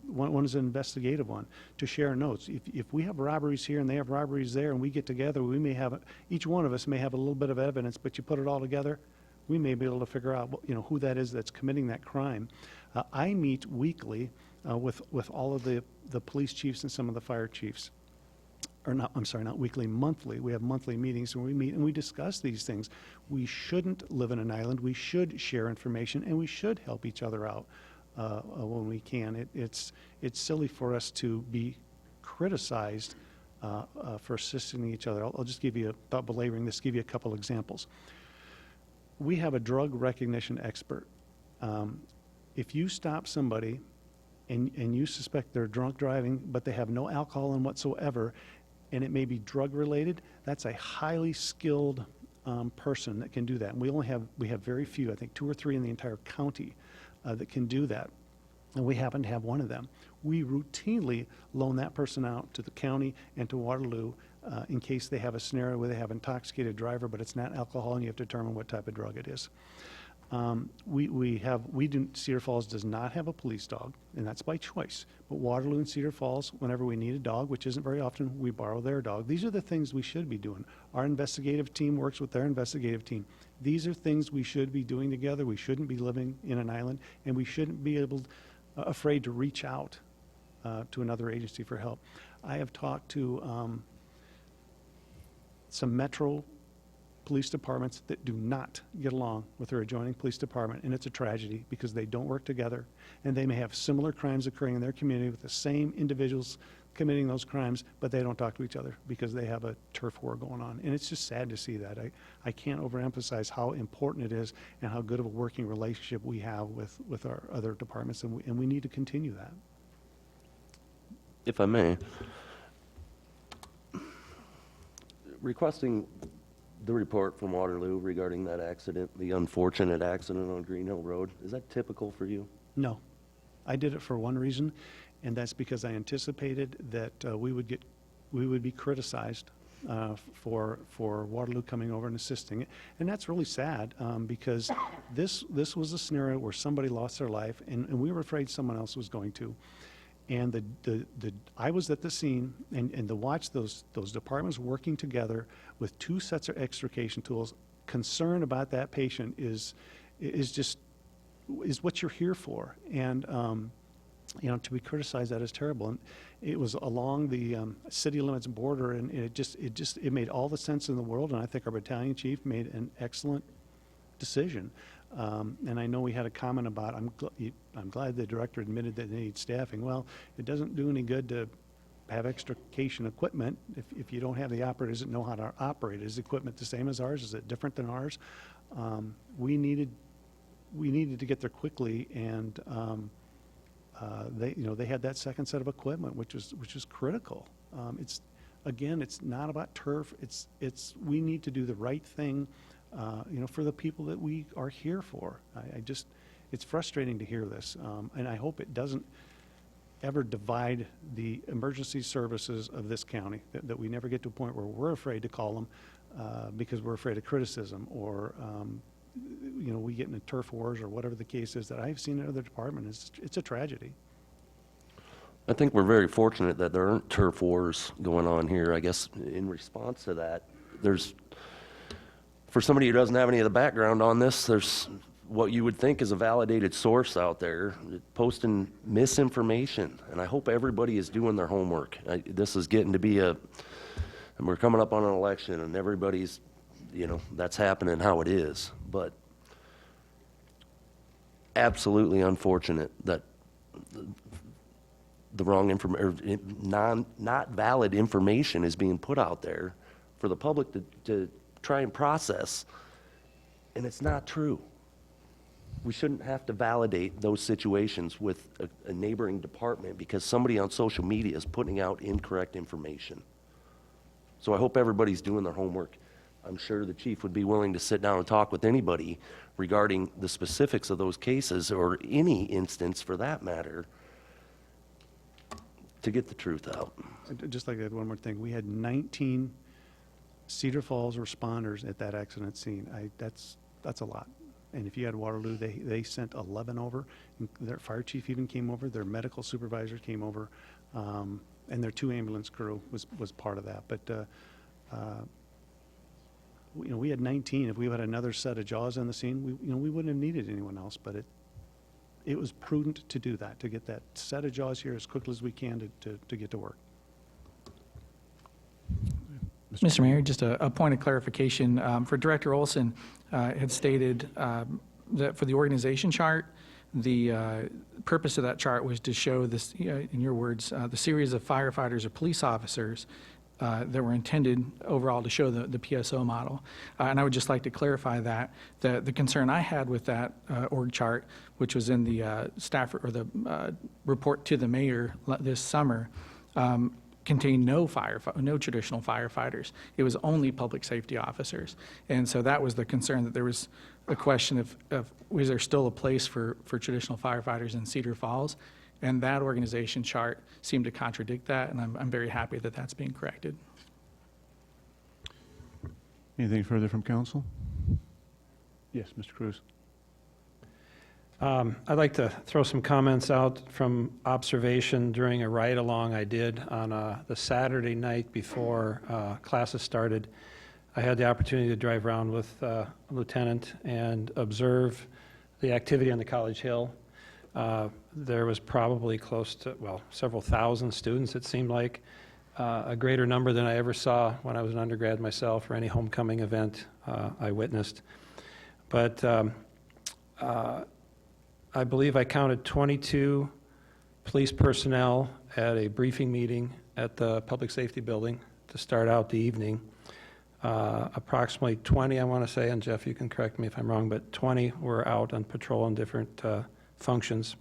one is an investigative one, to share notes. If we have robberies here and they have robberies there and we get together, we may have, each one of us may have a little bit of evidence, but you put it all together, we may be able to figure out, who that is that's committing that crime. I meet weekly with all of the police chiefs and some of the fire chiefs. Or not, I'm sorry, not weekly, monthly. We have monthly meetings where we meet and we discuss these things. We shouldn't live in an island. We should share information and we should help each other out when we can. It's silly for us to be criticized for assisting each other. I'll just give you, without belaboring this, give you a couple examples. We have a drug recognition expert. If you stop somebody and you suspect they're drunk driving, but they have no alcohol in whatsoever, and it may be drug related, that's a highly skilled person that can do that. And we have very few, I think 2 or 3 in the entire county that can do that. And we happen to have one of them. We routinely loan that person out to the county and to Waterloo in case they have a scenario where they have an intoxicated driver, but it's not alcohol and you have to determine what type of drug it is. Cedar Falls does not have a police dog, and that's by choice. But Waterloo and Cedar Falls, whenever we need a dog, which isn't very often, we borrow their dog. These are the things we should be doing. Our investigative team works with their investigative team. These are things we should be doing together. We shouldn't be living in an island, and we shouldn't be afraid to reach out to another agency for help. I have talked to some metro police departments that do not get along with their adjoining police department, and it's a tragedy because they don't work together, and they may have similar crimes occurring in their community with the same individuals committing those crimes, but they don't talk to each other because they have a turf war going on. And it's just sad to see that. I can't overemphasize how important it is and how good of a working relationship we have with our other departments, and we need to continue that. If I may, requesting the report from Waterloo regarding that accident, the unfortunate accident on Green Hill Road, is that typical for you? No. I did it for one reason, and that's because I anticipated that we would be criticized for Waterloo coming over and assisting. And that's really sad because this was a scenario where somebody lost their life, and we were afraid someone else was going to. And I was at the scene, and to watch those departments working together with 2 sets of extrication tools, concern about that patient is what you're here for. And to be criticized, that is terrible. And it was along the city limits border, and it made all the sense in the world. And I think our battalion chief made an excellent decision. And I know we had a comment about, I'm glad the director admitted that they need staffing. Well, it doesn't do any good to have extrication equipment if you don't have the operators that know how to operate. Is the equipment the same as ours? Is it different than ours? We needed to get there quickly, and they had that second set of equipment, which is critical. It's not about turf. We need to do the right thing. For the people that we are here for. It's frustrating to hear this, and I hope it doesn't ever divide the emergency services of this county, that we never get to a point where we're afraid to call them because we're afraid of criticism, or we get into turf wars or whatever the case is that I've seen in other departments. It's a tragedy. I think we're very fortunate that there aren't turf wars going on here. I guess in response to that, for somebody who doesn't have any of the background on this, there's what you would think is a validated source out there posting misinformation, and I hope everybody is doing their homework. This is getting to be and we're coming up on an election, and everybody's, that's happening how it is, but absolutely unfortunate that the wrong information, not valid information is being put out there for the public to try and process, and it's not true. We shouldn't have to validate those situations with a neighboring department because somebody on social media is putting out incorrect information. So I hope everybody's doing their homework. I'm sure the chief would be willing to sit down and talk with anybody regarding the specifics of those cases, or any instance for that matter, to get the truth out. I'd just like to add one more thing. We had 19 Cedar Falls responders at that accident scene. That's a lot. And if you had Waterloo, they sent 11 over. Their fire chief even came over. Their medical supervisor came over, and their 2 ambulance crew was part of that. But we had 19. If we had another set of jaws on the scene, we wouldn't have needed anyone else. But it was prudent to do that, to get that set of jaws here as quickly as we can to get to work. Mr. Mayor, just a point of clarification. For Director Olson, had stated that for the organization chart, the purpose of that chart was to show this, in your words, the series of firefighters or police officers that were intended overall to show the PSO model. And I would just like to clarify that the concern I had with that org chart, which was in the staff or the report to the mayor this summer, contained no traditional firefighters. It was only public safety officers. And so that was the concern, that there was a question of was there still a place for traditional firefighters in Cedar Falls? And that organization chart seemed to contradict that, and I'm very happy that that's being corrected. Anything further from council? Yes, Mr. Cruz. I'd like to throw some comments out from observation during a ride-along I did on the Saturday night before classes started. I had the opportunity to drive around with a lieutenant and observe the activity on the College Hill. There was probably close to, several thousand students, it seemed like. A greater number than I ever saw when I was an undergrad myself, or any homecoming event I witnessed. But I believe I counted 22 police personnel at a briefing meeting at the Public Safety Building to start out the evening. Approximately 20, I want to say, and Jeff, you can correct me if I'm wrong, but 20 were out on patrol in different functions.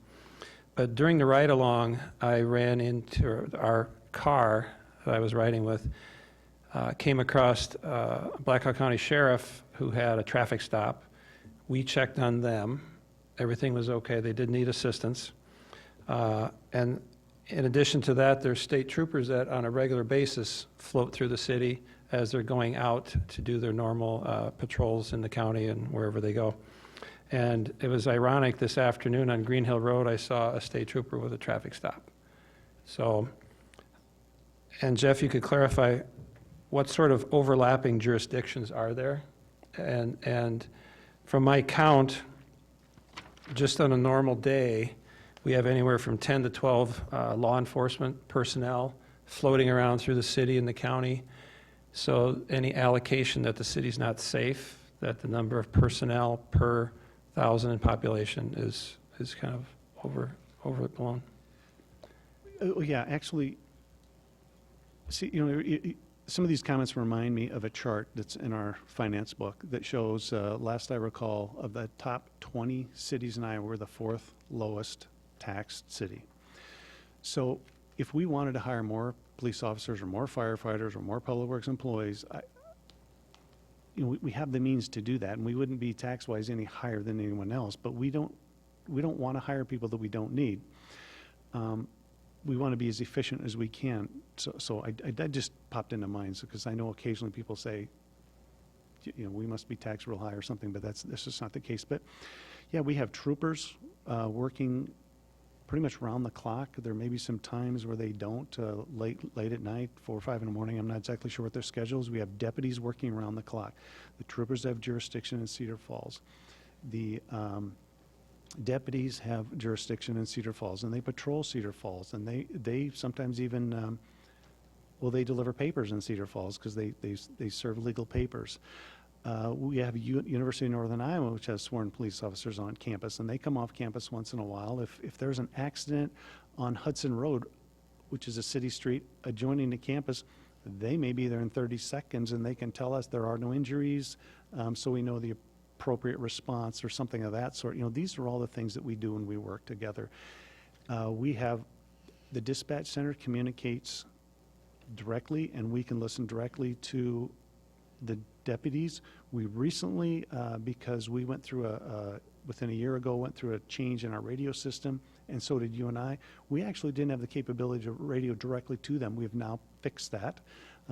But during the ride-along, I ran into our car that I was riding with, came across a Blackhawk County Sheriff who had a traffic stop. We checked on them. Everything was okay. They did need assistance. And in addition to that, there's state troopers that on a regular basis float through the city as they're going out to do their normal patrols in the county and wherever they go. And it was ironic, this afternoon on Green Hill Road, I saw a state trooper with a traffic stop. So, and Jeff, you could clarify what sort of overlapping jurisdictions are there? And from my count, just on a normal day, we have anywhere from 10 to 12 law enforcement personnel floating around through the city and the county. So any allocation that the city's not safe, that the number of personnel per 1,000 in population is kind of overblown. Yeah, actually, see, some of these comments remind me of a chart that's in our finance book that shows, last I recall, of the top 20 cities in Iowa, we're the 4th lowest taxed city. So if we wanted to hire more police officers or more firefighters or more public works employees, we have the means to do that, and we wouldn't be tax-wise any higher than anyone else, but we don't want to hire people that we don't need. We want to be as efficient as we can. So that just popped into mind, because I know occasionally people say, we must be taxed real high or something, but that's just not the case. But yeah, we have troopers working pretty much round the clock. There may be some times where they don't, late at night, 4 or 5 in the morning. I'm not exactly sure what their schedule is. We have deputies working around the clock. The troopers have jurisdiction in Cedar Falls. The deputies have jurisdiction in Cedar Falls, and they patrol Cedar Falls, and they sometimes even, they deliver papers in Cedar Falls because they serve legal papers. We have University of Northern Iowa, which has sworn police officers on campus, and they come off campus once in a while. If there's an accident on Hudson Road, which is a city street adjoining the campus, they may be there in 30 seconds, and they can tell us there are no injuries, so we know the appropriate response or something of that sort. These are all the things that we do when we work together. We have the dispatch center communicates directly, and we can listen directly to the deputies. We recently, because we went through within a year ago, went through a change in our radio system, and so did you and I. We actually didn't have the capability to radio directly to them. We have now fixed that.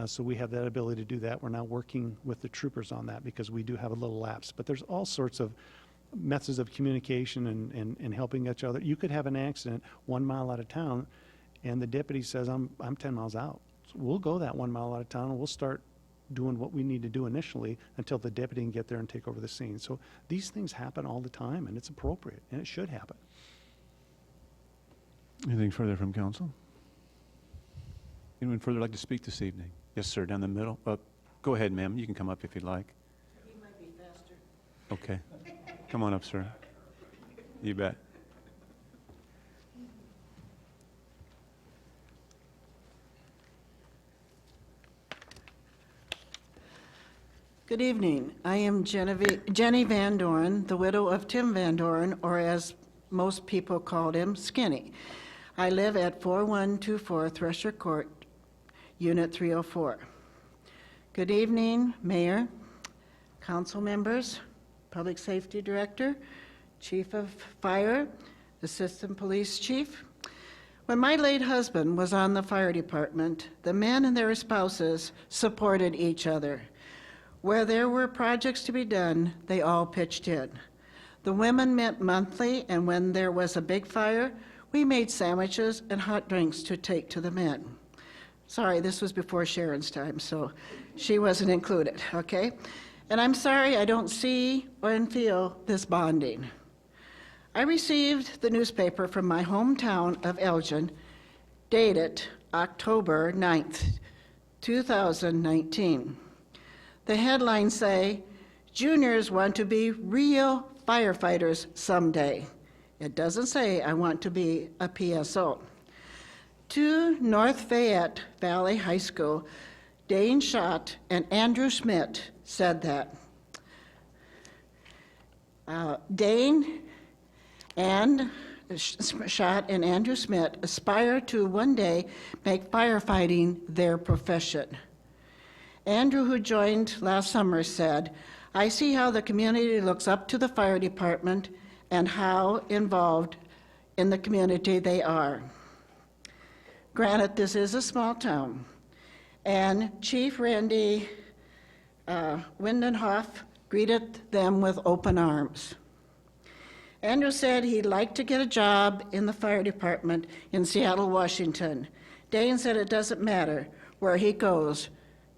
So we have that ability to do that. We're now working with the troopers on that because we do have a little lapse. But there's all sorts of methods of communication and helping each other. You could have an accident 1 mile out of town, and the deputy says, I'm 10 miles out. So we'll go that 1 mile out of town, and we'll start doing what we need to do initially until the deputy can get there and take over the scene. So these things happen all the time, and it's appropriate, and it should happen. Anything further from council? Anyone further like to speak this evening? Yes, sir, down the middle. Go ahead, ma'am. You can come up if you'd like. He might be faster. Okay. Come on up, sir. You bet. Good evening. I am Jenny Van Doren, the widow of Tim Van Doren, or as most people called him, Skinny. I live at 4124 Thresher Court, Unit 304. Good evening, Mayor, council members, Public Safety Director, Chief of Fire, Assistant Police Chief. When my late husband was on the fire department, the men and their spouses supported each other. Where there were projects to be done, they all pitched in. The women met monthly, and when there was a big fire, we made sandwiches and hot drinks to take to the men. Sorry, this was before Sharon's time, so she wasn't included, okay? And I'm sorry I don't see or feel this bonding. I received the newspaper from my hometown of Elgin, dated October 9th, 2019. The headlines say, juniors want to be real firefighters someday. It doesn't say I want to be a PSO. To North Fayette Valley High School, Dane Schott and Andrew Schmidt said that. Dane and Schott and Andrew Schmidt aspire to one day make firefighting their profession. Andrew, who joined last summer, said, I see how the community looks up to the fire department and how involved in the community they are. Granted, this is a small town, and Chief Randy Windenhoff greeted them with open arms. Andrew said he'd like to get a job in the fire department in Seattle, Washington. Dane said it doesn't matter where he goes,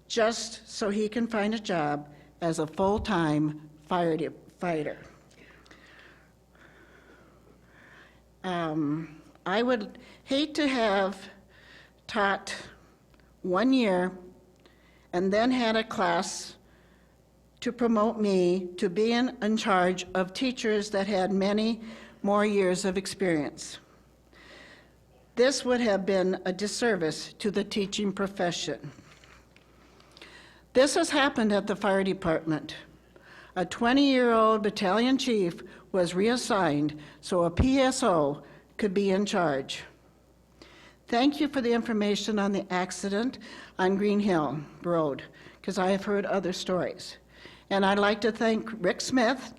just so he can find a job as a full-time firefighter. I would hate to have taught 1 year and then had a class to promote me to being in charge of teachers that had many more years of experience. This would have been a disservice to the teaching profession. This has happened at the fire department. A 20-year-old battalion chief was reassigned so a PSO could be in charge. Thank you for the information on the accident on Green Hill Road, because I have heard other stories. And I'd like to thank Rick Smith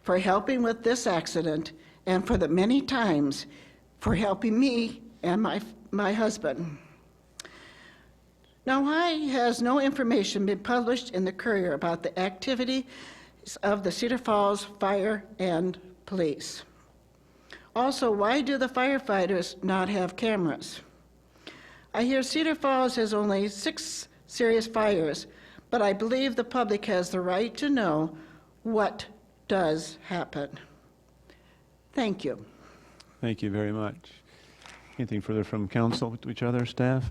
for helping with this accident and for the many times for helping me and my husband. Now, why has no information been published in the Courier about the activity of the Cedar Falls Fire and Police? Also, why do the firefighters not have cameras? I hear Cedar Falls has only 6 serious fires, but I believe the public has the right to know what does happen. Thank you. Thank you very much. Anything further from council to each other, staff?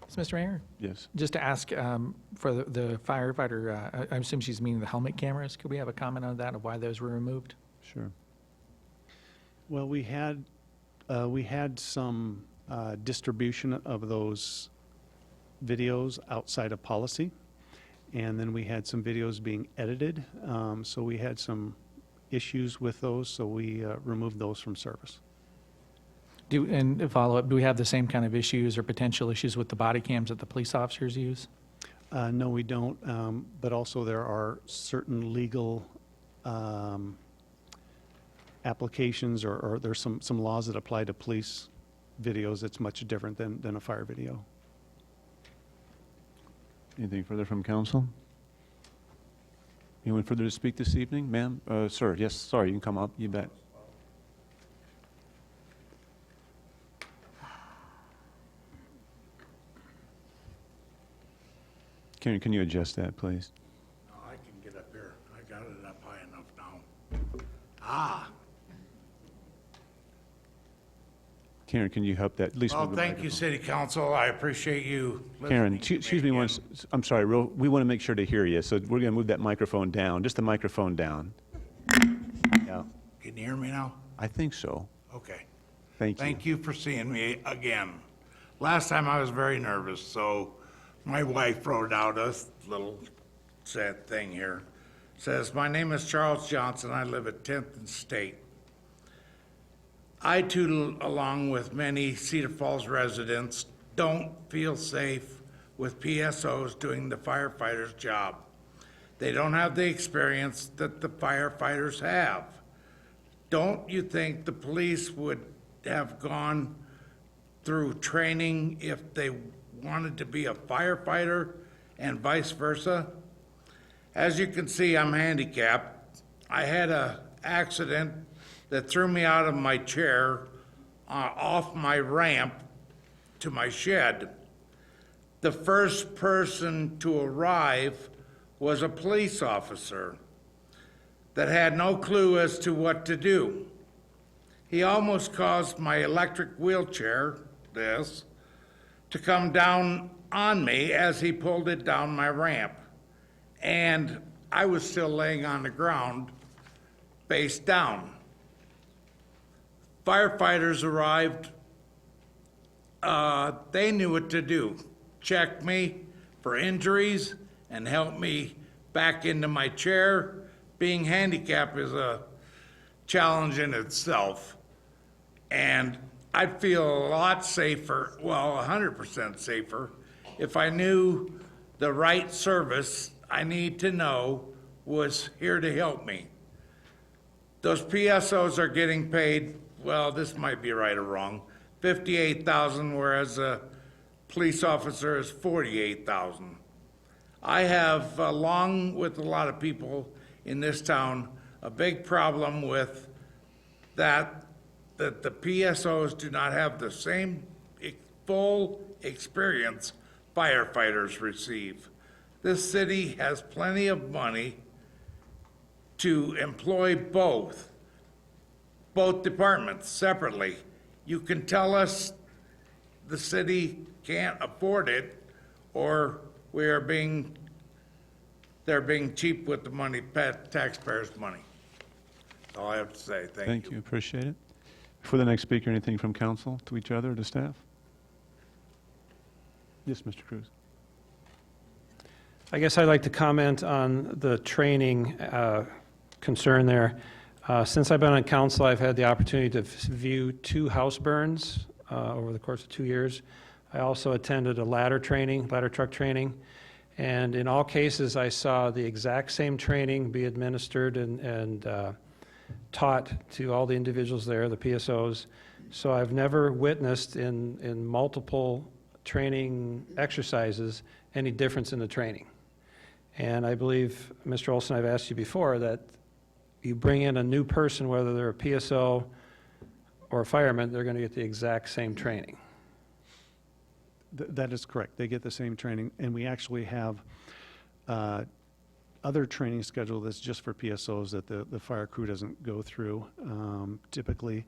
So, Mr. Mayor? Yes. Just to ask for the firefighter, I assume she's meaning the helmet cameras. Could we have a comment on that, of why those were removed? Sure. Well, we had some distribution of those videos outside of policy, and then we had some videos being edited, so we had some issues with those, so we removed those from service. And follow-up, do we have the same kind of issues or potential issues with the body cams that the police officers use? No, we don't, but also there are certain legal applications, or there's some laws that apply to police videos that's much different than a fire video. Anything further from council? Anyone further to speak this evening? Ma'am? Sir, yes, sorry, you can come up, you bet. Can you adjust that, please? No, I can get up here. I got it up high enough now. Ah, Karen, can you help that, at least well, move the thank you, microphone? City Council. I appreciate you Karen, listening to excuse me one, again. I'm sorry, we want to make sure to hear you, so we're going to move that microphone down, just the microphone down. Yeah, Can you hear me now? I think so. Okay. Thank you. Thank you for seeing me again. Last time I was very nervous, so my wife wrote out a little sad thing here. Says, "My name is Charles Johnson. I live at 10th and State. I too, along with many Cedar Falls residents, don't feel safe with PSOs doing the firefighters' job. They don't have the experience that the firefighters have. Don't you think the police would have gone through training if they wanted to be a firefighter and vice versa? As you can see, I'm handicapped. I had an accident that threw me out of my chair off my ramp to my shed. The first person to arrive was a police officer that had no clue as to what to do. He almost caused my electric wheelchair, this, to come down on me as he pulled it down my ramp. And I was still laying on the ground, face down. Firefighters arrived. They knew what to do. Check me for injuries and help me back into my chair. Being handicapped is a challenge in itself. And I'd feel a lot safer, well, 100% safer, if I knew the right service I need to know was here to help me. Those PSOs are getting paid, well, this might be right or wrong, $58,000, whereas a police officer is $48,000. I have, along with a lot of people in this town, a big problem with that the PSOs do not have the same full experience firefighters receive. This city has plenty of money to employ both departments separately. You can tell us the city can't afford it, or they're being cheap with the money, taxpayers' money. That's all I have to say. Thank you. Appreciate it. For the next speaker, anything from council to each other or to staff? Yes, Mr. Cruz. I guess I'd like to comment on the training concern there. Since I've been on council, I've had the opportunity to view 2 house burns over the course of 2 years. I also attended a ladder truck training, and in all cases, I saw the exact same training be administered and taught to all the individuals there, the PSOs. So I've never witnessed in multiple training exercises any difference in the training. And I believe, Mr. Olson, I've asked you before that you bring in a new person, whether they're a PSO or a fireman, they're going to get the exact same training. That is correct. They get the same training, and we actually have other training schedule that's just for PSOs that the fire crew doesn't go through typically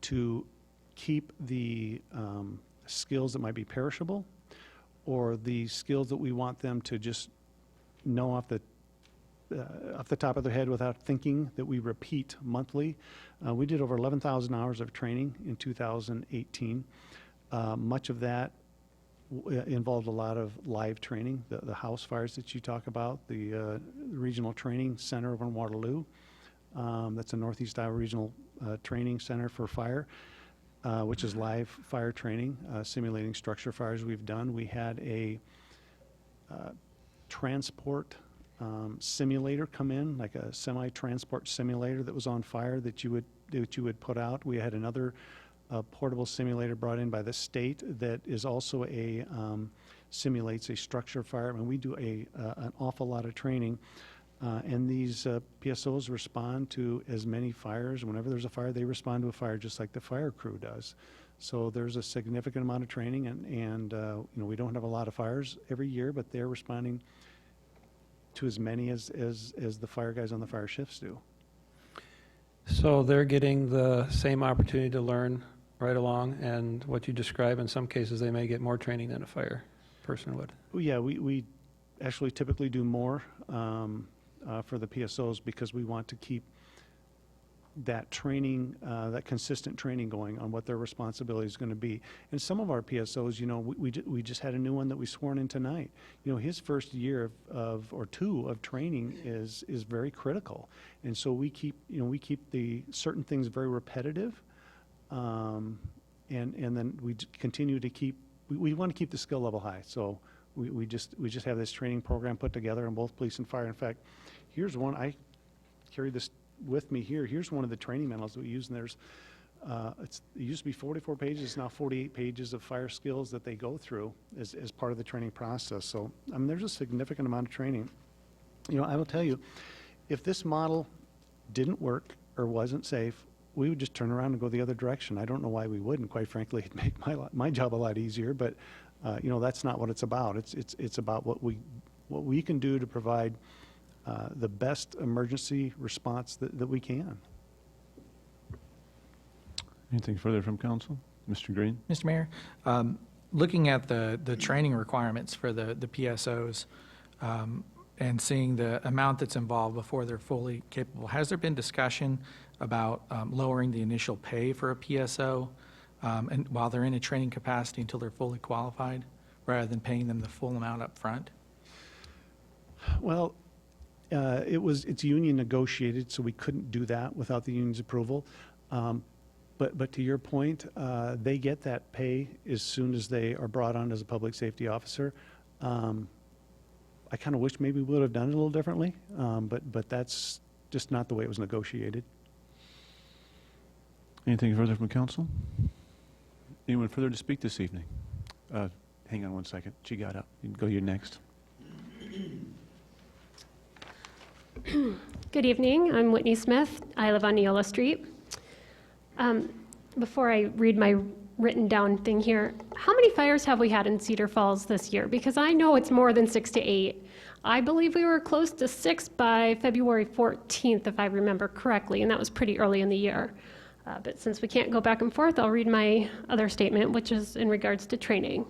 to keep the skills that might be perishable or the skills that we want them to just know off the top of their head without thinking, that we repeat monthly. We did over 11,000 hours of training in 2018. Much of that involved a lot of live training, the house fires that you talk about, the Regional Training Center over in Waterloo. That's a Northeast Iowa Regional Training Center for Fire, which is live fire training, simulating structure fires we've done. We had a transport simulator come in, like a semi-transport simulator that was on fire that you would put out. We had another portable simulator brought in by the state that is also simulates a structure fire. I mean, we do an awful lot of training, and these PSOs respond to as many fires. Whenever there's a fire, they respond to a fire just like the fire crew does. So there's a significant amount of training, and we don't have a lot of fires every year, but they're responding to as many as the fire guys on the fire shifts do. So they're getting the same opportunity to learn right along, and what you describe, in some cases, they may get more training than a fire person would. Yeah, we actually typically do more for the PSOs because we want to keep that training, that consistent training going on what their responsibility is going to be. And some of our PSOs, we just had a new one that we sworn in tonight. His first year or two of training is very critical, and so we keep the certain things very repetitive, and then we continue to keep. We want to keep the skill level high, so we just have this training program put together in both police and fire. In fact, here's one. I carry this with me here. Here's one of the training manuals that we use, and there's it used to be 44 pages, now 48 pages of fire skills that they go through as part of the training process. So I mean, there's a significant amount of training. I will tell you, if this model didn't work or wasn't safe, we would just turn around and go the other direction. I don't know why we wouldn't. Quite frankly, it'd make my job a lot easier. But that's not what it's about. It's about what we can do to provide the best emergency response that we can. Anything further from council? Mr. Green? Mr. Mayor, looking at the training requirements for the PSOs and seeing the amount that's involved before they're fully capable, has there been discussion about lowering the initial pay for a PSO and while they're in a training capacity until they're fully qualified, rather than paying them the full amount up front? Well, it's union negotiated, so we couldn't do that without the union's approval. But to your point, they get that pay as soon as they are brought on as a public safety officer. I kind of wish maybe we would have done it a little differently, but that's just not the way it was negotiated. Anything further from council? Anyone further to speak this evening? Hang on one second. She got up. You can go. You're next. Good evening. I'm Whitney Smith. I live on Neola Street. Before I read my written down thing here, how many fires have we had in Cedar Falls this year? Because I know it's more than 6 to 8. I believe we were close to 6 by February 14th, if I remember correctly, and that was pretty early in the year. But since we can't go back and forth, I'll read my other statement, which is in regards to training.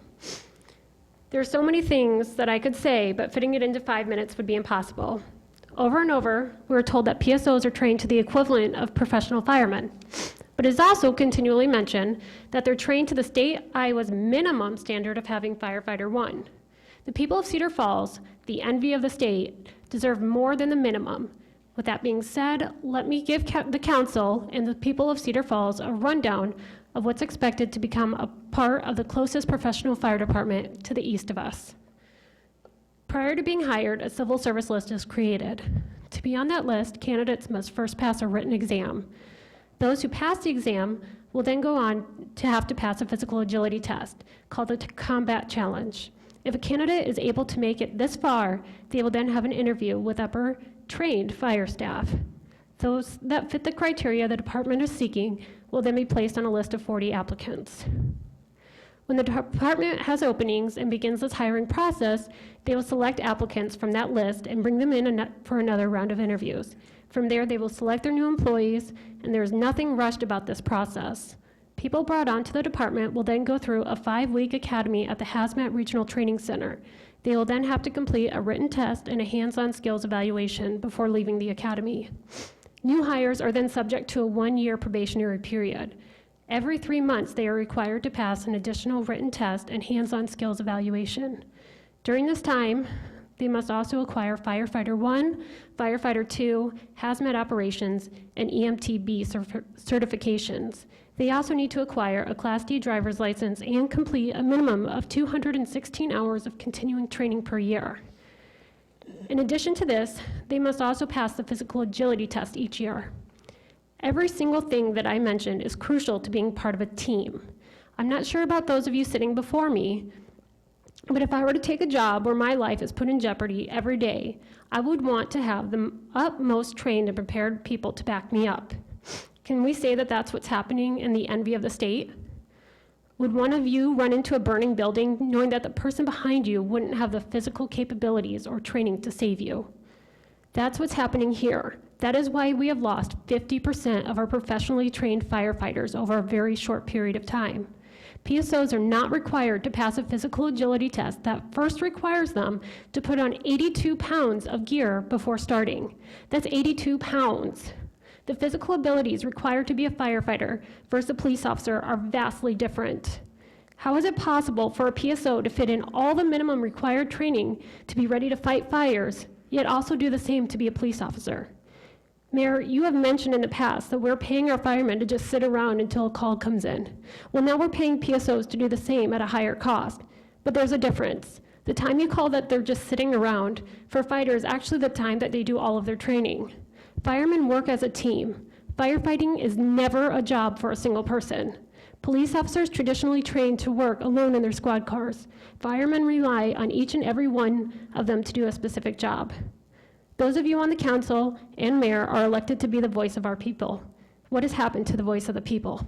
There are so many things that I could say, but fitting it into 5 minutes would be impossible. Over and over, we were told that PSOs are trained to the equivalent of professional firemen. But it is also continually mentioned that they're trained to the state Iowa's minimum standard of having firefighter 1. The people of Cedar Falls, the envy of the state, deserve more than the minimum. With that being said, let me give the council and the people of Cedar Falls a rundown of what's expected to become a part of the closest professional fire department to the east of us. Prior to being hired, a civil service list is created. To be on that list, candidates must first pass a written exam. Those who pass the exam will then go on to have to pass a physical agility test called the Combat Challenge. If a candidate is able to make it this far, they will then have an interview with upper trained fire staff. Those that fit the criteria the department is seeking will then be placed on a list of 40 applicants. When the department has openings and begins this hiring process, they will select applicants from that list and bring them in for another round of interviews. From there, they will select their new employees, and there is nothing rushed about this process. People brought onto the department will then go through a 5-week academy at the Hazmat Regional Training Center. They will then have to complete a written test and a hands-on skills evaluation before leaving the academy. New hires are then subject to a 1-year probationary period. Every 3 months, they are required to pass an additional written test and hands-on skills evaluation. During this time, they must also acquire Firefighter 1, Firefighter 2, Hazmat Operations, and EMTB certifications. They also need to acquire a Class D driver's license and complete a minimum of 216 hours of continuing training per year. In addition to this, they must also pass the physical agility test each year. Every single thing that I mentioned is crucial to being part of a team. I'm not sure about those of you sitting before me, but if I were to take a job where my life is put in jeopardy every day, I would want to have the utmost trained and prepared people to back me up. Can we say that that's what's happening in the envy of the state? Would one of you run into a burning building knowing that the person behind you wouldn't have the physical capabilities or training to save you? That's what's happening here. That is why we have lost 50% of our professionally trained firefighters over a very short period of time. PSOs are not required to pass a physical agility test that first requires them to put on 82 pounds of gear before starting. That's 82 pounds. The physical abilities required to be a firefighter versus a police officer are vastly different. How is it possible for a PSO to fit in all the minimum required training to be ready to fight fires, yet also do the same to be a police officer? Mayor, you have mentioned in the past that we're paying our firemen to just sit around until a call comes in. Well, now we're paying PSOs to do the same at a higher cost, but there's a difference. The time you call that they're just sitting around for fighters is actually the time that they do all of their training. Firemen work as a team. Firefighting is never a job for a single person. Police officers traditionally train to work alone in their squad cars. Firemen rely on each and every one of them to do a specific job. Those of you on the council and mayor are elected to be the voice of our people. What has happened to the voice of the people?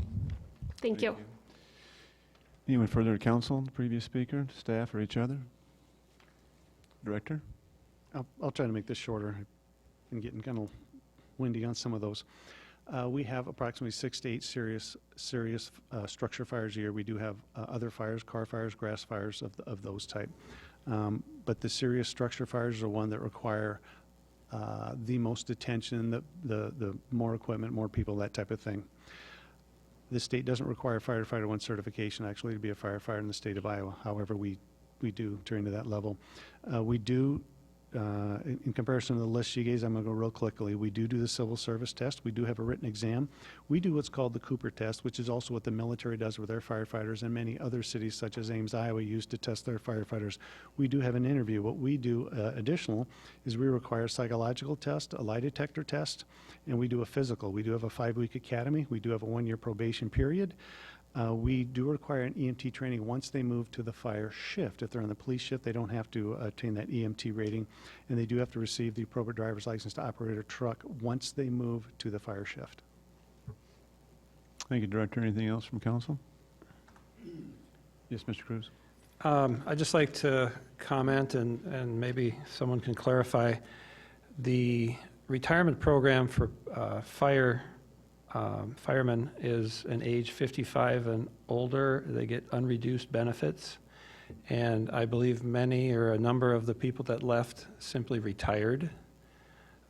Thank you. Anyone further to council, the previous speaker, staff, or each other? Director? I'll try to make this shorter. I've been getting kind of windy on some of those. We have approximately 6 to 8 serious structure fires a year. We do have other fires, car fires, grass fires of those type. But the serious structure fires are one that require the most attention, the more equipment, more people, that type of thing. The state doesn't require firefighter 1 certification actually to be a firefighter in the state of Iowa. However, we do train to that level. We do, in comparison to the list she gave, I'm going to go real quickly. We do the civil service test. We do have a written exam. We do what's called the Cooper test, which is also what the military does with their firefighters, and many other cities such as Ames, Iowa, use to test their firefighters. We do have an interview. What we do additional is we require a psychological test, a lie detector test, and we do a physical. We do have a 5-week academy. We do have a 1-year probation period. We do require an EMT training once they move to the fire shift. If they're on the police shift, they don't have to attain that EMT rating, and they do have to receive the appropriate driver's license to operate a truck once they move to the fire shift. Thank you, Director. Anything else from council? Yes, Mr. Cruz. I'd just like to comment, and maybe someone can clarify, the retirement program for firemen is an age 55 and older. They get unreduced benefits. And I believe many or a number of the people that left simply retired.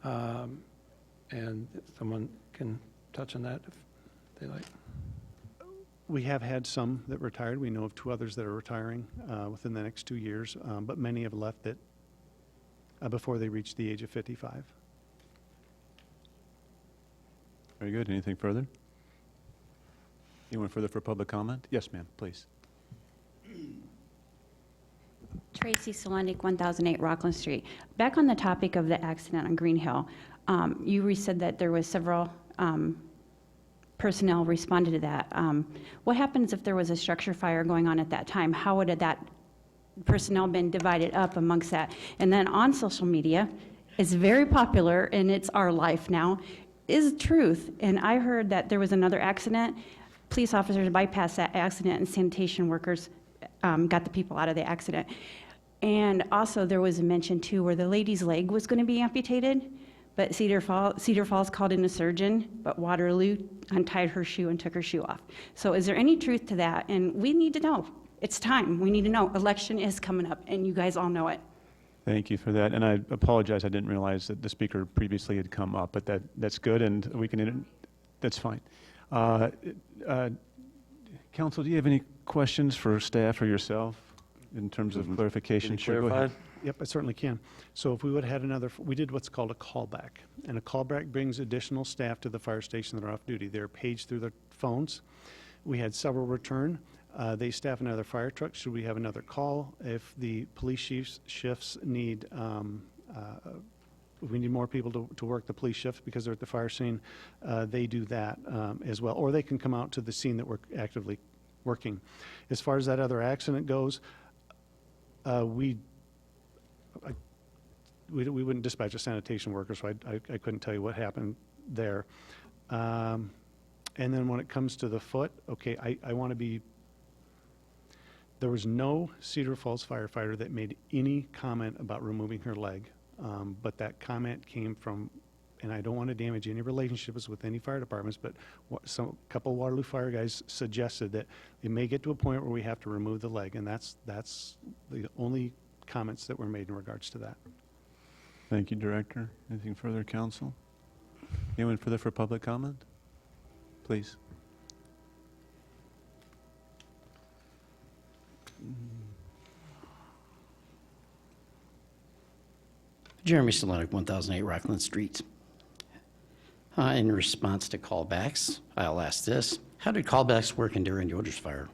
And someone can touch on that if they like. We have had some that retired. We know of 2 others that are retiring within the next 2 years, but many have left it before they reach the age of 55. Very good. Anything further? Anyone further for public comment? Yes, ma'am, please. Tracy Solendik, 1008 Rockland Street. Back on the topic of the accident on Green Hill, you said that there was several personnel responded to that. What happens if there was a structure fire going on at that time? How would that personnel been divided up amongst that? And then on social media, it's very popular, and it's our life now, is truth. And I heard that there was another accident. Police officers bypassed that accident, and sanitation workers got the people out of the accident. And also there was a mention too where the lady's leg was going to be amputated, but Cedar Falls called in a surgeon, but Waterloo untied her shoe and took her shoe off. So is there any truth to that? And we need to know. It's time. We need to know. Election is coming up, and you guys all know it. Thank you for that, and I apologize. I didn't realize that the speaker previously had come up, but that's good, and we can. That's fine. Council, do you have any questions for staff or yourself in terms of clarification? Sure, go ahead. Yep, I certainly can. So if we would have had another, we did what's called a callback. And a callback brings additional staff to the fire station that are off duty. They're paged through their phones. We had several return. They staff another fire truck should we have another call. If the police shifts need, if we need more people to work the police shifts because they're at the fire scene, they do that as well. Or they can come out to the scene that we're actively working. As far as that other accident goes, we wouldn't dispatch a sanitation worker, so I couldn't tell you what happened there. And then when it comes to the foot, okay, I want to be, there was no Cedar Falls firefighter that made any comment about removing her leg, but that comment came from, and I don't want to damage any relationships with any fire departments, but a couple Waterloo fire guys suggested that it may get to a point where we have to remove the leg, and that's the only comments that were made in regards to that. Thank you, Director. Anything further, Council? Anyone further for public comment? Please. Jeremy Solonic, 1008 Rockland Street. In response to callbacks, I'll ask this. How did callbacks work in Darren Yoder's fire?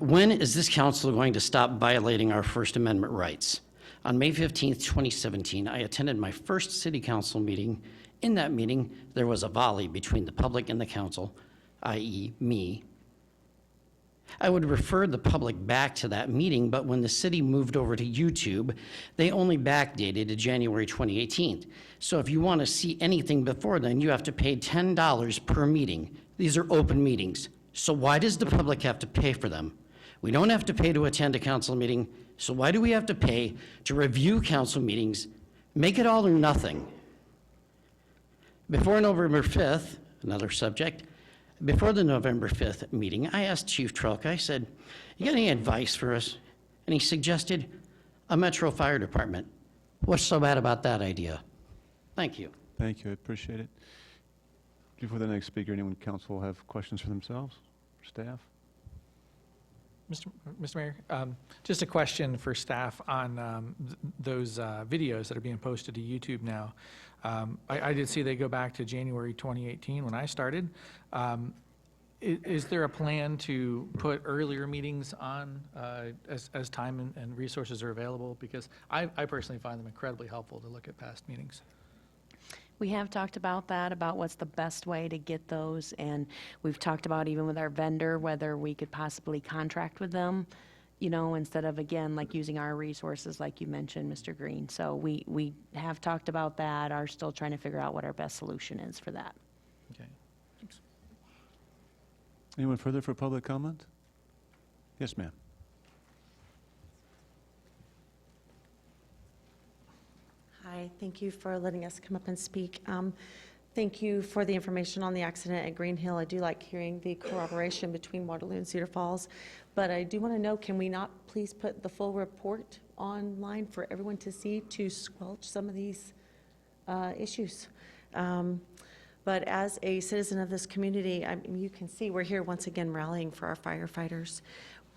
When is this council going to stop violating our First Amendment rights? On May 15th, 2017, I attended my first city council meeting. In that meeting, there was a volley between the public and the council, i.e. me. I would refer the public back to that meeting, but when the city moved over to YouTube, they only backdated to January 2018. So if you want to see anything before then, you have to pay $10 per meeting. These are open meetings. So why does the public have to pay for them? We don't have to pay to attend a council meeting, so why do we have to pay to review council meetings? Make it all or nothing. Before November 5th, another subject, before the November 5th meeting, I asked Chief Trelka, I said, you got any advice for us? And he suggested a Metro Fire Department. What's so bad about that idea? Thank you. Thank you. I appreciate it. Before the next speaker, anyone in council have questions for themselves, for staff? Mr. Mayor, just a question for staff on those videos that are being posted to YouTube now. I did see they go back to January 2018 when I started. Is there a plan to put earlier meetings on as time and resources are available? Because I personally find them incredibly helpful to look at past meetings. We have talked about that, about what's the best way to get those, and we've talked about even with our vendor, whether we could possibly contract with them, you know, instead of, again, like using our resources like you mentioned, Mr. Green. So we have talked about that, are still trying to figure out what our best solution is for that. Okay, thanks. Anyone further for public comment? Yes, ma'am. Hi, thank you for letting us come up and speak. Thank you for the information on the accident at Green Hill. I do like hearing the corroboration between Waterloo and Cedar Falls, but I do want to know, can we not please put the full report online for everyone to see to squelch some of these issues? But as a citizen of this community, you can see we're here once again rallying for our firefighters.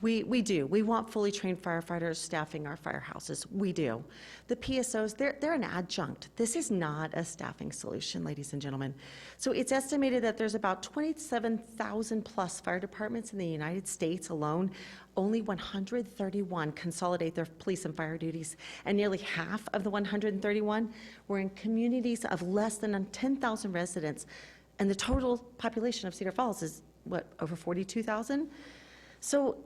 We do. We want fully trained firefighters staffing our firehouses. We do. The PSOs, they're an adjunct. This is not a staffing solution, ladies and gentlemen. So it's estimated that there's about 27,000 plus fire departments in the United States alone. Only 131 consolidate their police and fire duties, and nearly half of the 131 were in communities of less than 10,000 residents. And the total population of Cedar Falls is, what, over 42,000? So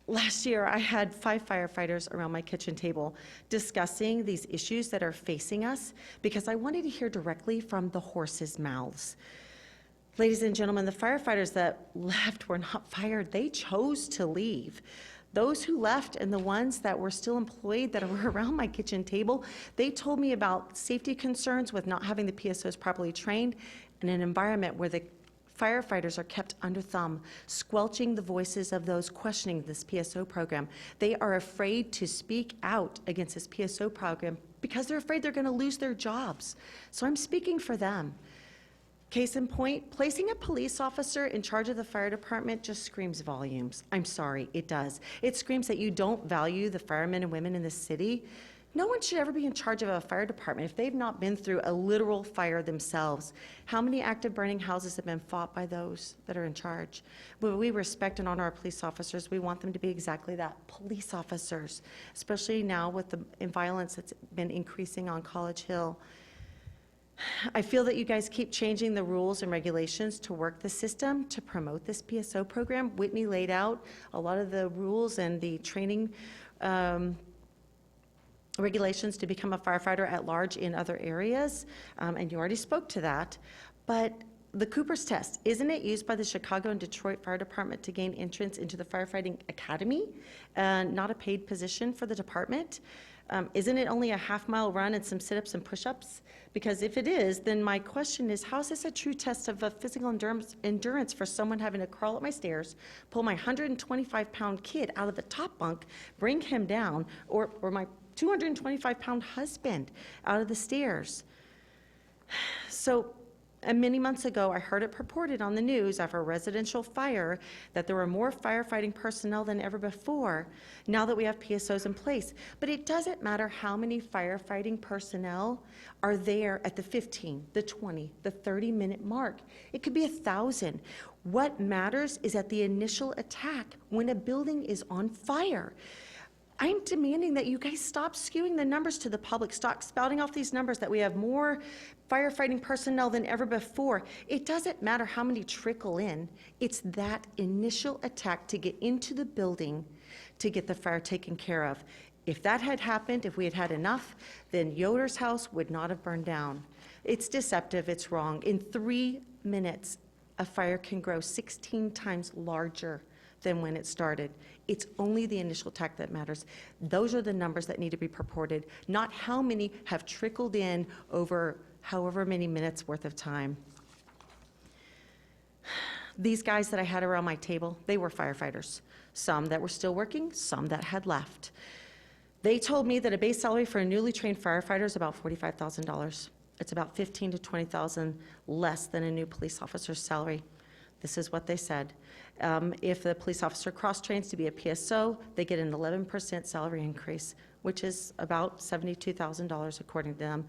last year, I had 5 firefighters around my kitchen table discussing these issues that are facing us because I wanted to hear directly from the horses' mouths. Ladies and gentlemen, the firefighters that left were not fired. They chose to leave. Those who left and the ones that were still employed that were around my kitchen table, they told me about safety concerns with not having the PSOs properly trained in an environment where the firefighters are kept under thumb, squelching the voices of those questioning this PSO program. They are afraid to speak out against this PSO program because they're afraid they're going to lose their jobs. So I'm speaking for them. Case in point, placing a police officer in charge of the fire department just screams volumes. I'm sorry, it does. It screams that you don't value the firemen and women in the city. No one should ever be in charge of a fire department if they've not been through a literal fire themselves. How many active burning houses have been fought by those that are in charge? When we respect and honor our police officers, we want them to be exactly that, police officers, especially now with the violence that's been increasing on College Hill. I feel that you guys keep changing the rules and regulations to work the system to promote this PSO program. Whitney laid out a lot of the rules and the training regulations to become a firefighter at large in other areas, and you already spoke to that. But the Cooper's test, isn't it used by the Chicago and Detroit Fire Department to gain entrance into the firefighting academy, not a paid position for the department? Isn't it only a half-mile run and some sit-ups and push-ups? Because if it is, then my question is, how is this a true test of a physical endurance for someone having to crawl up my stairs, pull my 125-pound kid out of the top bunk, bring him down, or my 225-pound husband out of the stairs? So, many months ago, I heard it purported on the news after a residential fire that there were more firefighting personnel than ever before, now that we have PSOs in place. But it doesn't matter how many firefighting personnel are there at the 15, the 20, the 30-minute mark. It could be 1,000. What matters is at the initial attack when a building is on fire. I'm demanding that you guys stop skewing the numbers to the public, stop spouting off these numbers that we have more firefighting personnel than ever before. It doesn't matter how many trickle in. It's that initial attack to get into the building to get the fire taken care of. If that had happened, if we had had enough, then Yoder's house would not have burned down. It's deceptive, it's wrong. In 3 minutes, a fire can grow 16 times larger than when it started. It's only the initial attack that matters. Those are the numbers that need to be purported, not how many have trickled in over however many minutes worth of time. These guys that I had around my table, they were firefighters. Some that were still working, some that had left. They told me that a base salary for a newly trained firefighter is about $45,000. It's about $15,000 to $20,000 less than a new police officer's salary. This is what they said. If the police officer cross-trains to be a PSO, they get an 11% salary increase, which is about $72,000 according to them.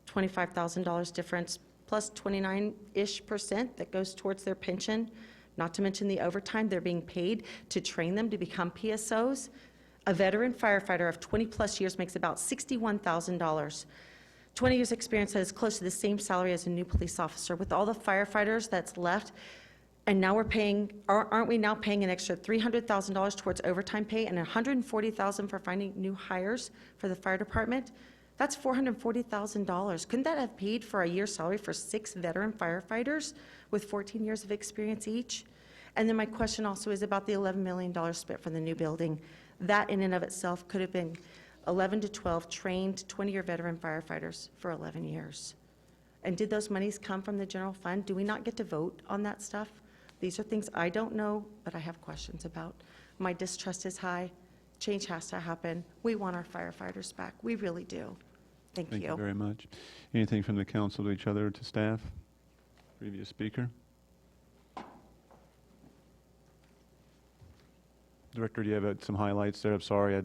$25,000 difference plus 29-ish% that goes towards their pension, not to mention the overtime they're being paid to train them to become PSOs. A veteran firefighter of 20-plus years makes about $61,000. 20 years experience that is close to the same salary as a new police officer. With all the firefighters that's left, and now we're paying, aren't we now paying an extra $300,000 towards overtime pay and $140,000 for finding new hires for the fire department? That's $440,000. Couldn't that have paid for a year's salary for 6 veteran firefighters with 14 years of experience each? And then my question also is about the $11 million spent for the new building. That in and of itself could have been 11 to 12 trained 20-year veteran firefighters for 11 years. And did those monies come from the general fund? Do we not get to vote on that stuff? These are things I don't know, but I have questions about. My distrust is high. Change has to happen. We want our firefighters back. We really do. Thank you. Thank you very much. Anything from the council to each other, to staff? Previous speaker? Director, do you have some highlights there? I'm sorry.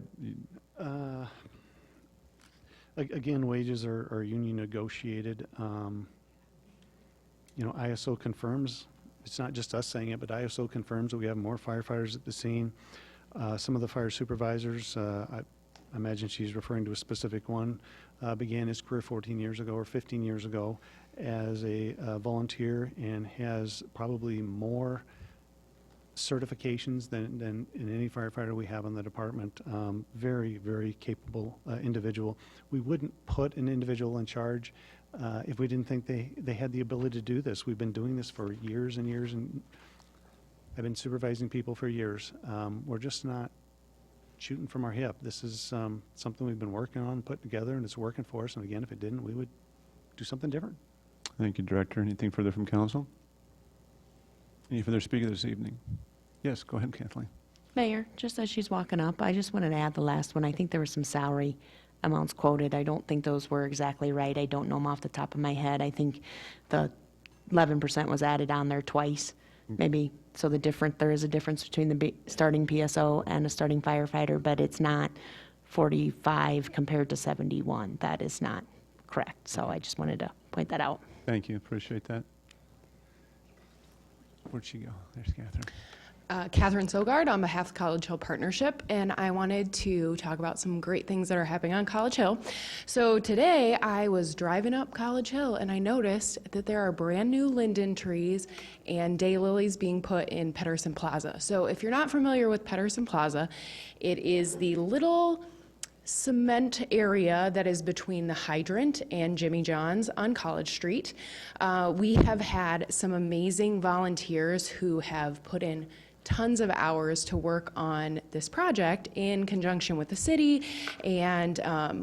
Again, wages are union negotiated. ISO confirms, it's not just us saying it, but ISO confirms that we have more firefighters at the scene. Some of the fire supervisors, I imagine she's referring to a specific one, began his career 14 years ago or 15 years ago as a volunteer and has probably more certifications than in any firefighter we have in the department. Very, very capable individual. We wouldn't put an individual in charge if we didn't think they had the ability to do this. We've been doing this for years and years, and I've been supervising people for years. We're just not shooting from our hip. This is something we've been working on, putting together, and it's working for us. And again, if it didn't, we would do something different. Thank you, Director. Anything further from council? Any further speaker this evening? Yes, go ahead, Kathleen. Mayor, just as she's walking up, I just wanted to add the last one. I think there were some salary amounts quoted. I don't think those were exactly right. I don't know them off the top of my head. I think the 11% was added on there twice, maybe. So there is a difference between the starting PSO and a starting firefighter, but it's not 45 compared to 71. That is not correct. So I just wanted to point that out. Thank you, appreciate that. Where'd she go? There's Catherine. Catherine Sogard on behalf of College Hill Partnership, and I wanted to talk about some great things that are happening on College Hill. So today I was driving up College Hill and I noticed that there are brand new linden trees and daylilies being put in Pedersen Plaza. So if you're not familiar with Pedersen Plaza, it is the little cement area that is between the hydrant and Jimmy John's on College Street. We have had some amazing volunteers who have put in tons of hours to work on this project in conjunction with the city and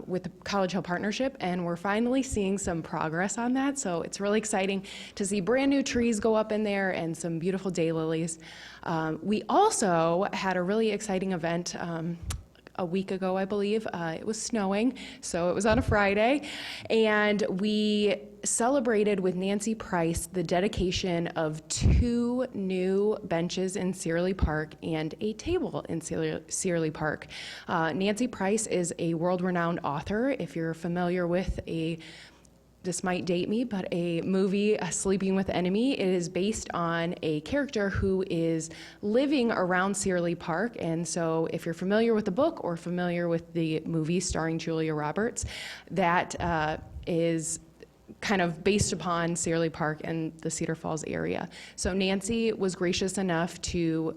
with the College Hill Partnership, and we're finally seeing some progress on that. So it's really exciting to see brand new trees go up in there and some beautiful daylilies. We also had a really exciting event a week ago, I believe. It was snowing, so it was on a Friday, and we celebrated with Nancy Price the dedication of 2 new benches in Searly Park and a table in Searly Park. Nancy Price is a world-renowned author. If you're familiar with this might date me, but a movie, Sleeping with Enemy, it is based on a character who is living around Searly Park. And so if you're familiar with the book or familiar with the movie starring Julia Roberts, that is kind of based upon Searly Park and the Cedar Falls area. So Nancy was gracious enough to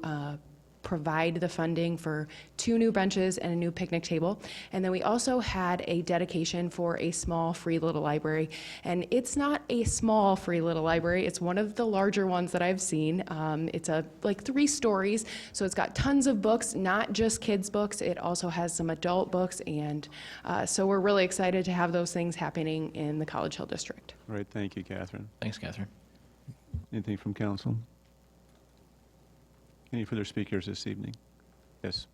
provide the funding for 2 new benches and a new picnic table. And then we also had a dedication for a small free little library. And it's not a small free little library, it's one of the larger ones that I've seen. It's like 3 stories, so it's got tons of books, not just kids' books, it also has some adult books, and so we're really excited to have those things happening in the College Hill District. All right, thank you, Catherine. Thanks, Catherine. Anything from council? Any further speakers this evening? Yes.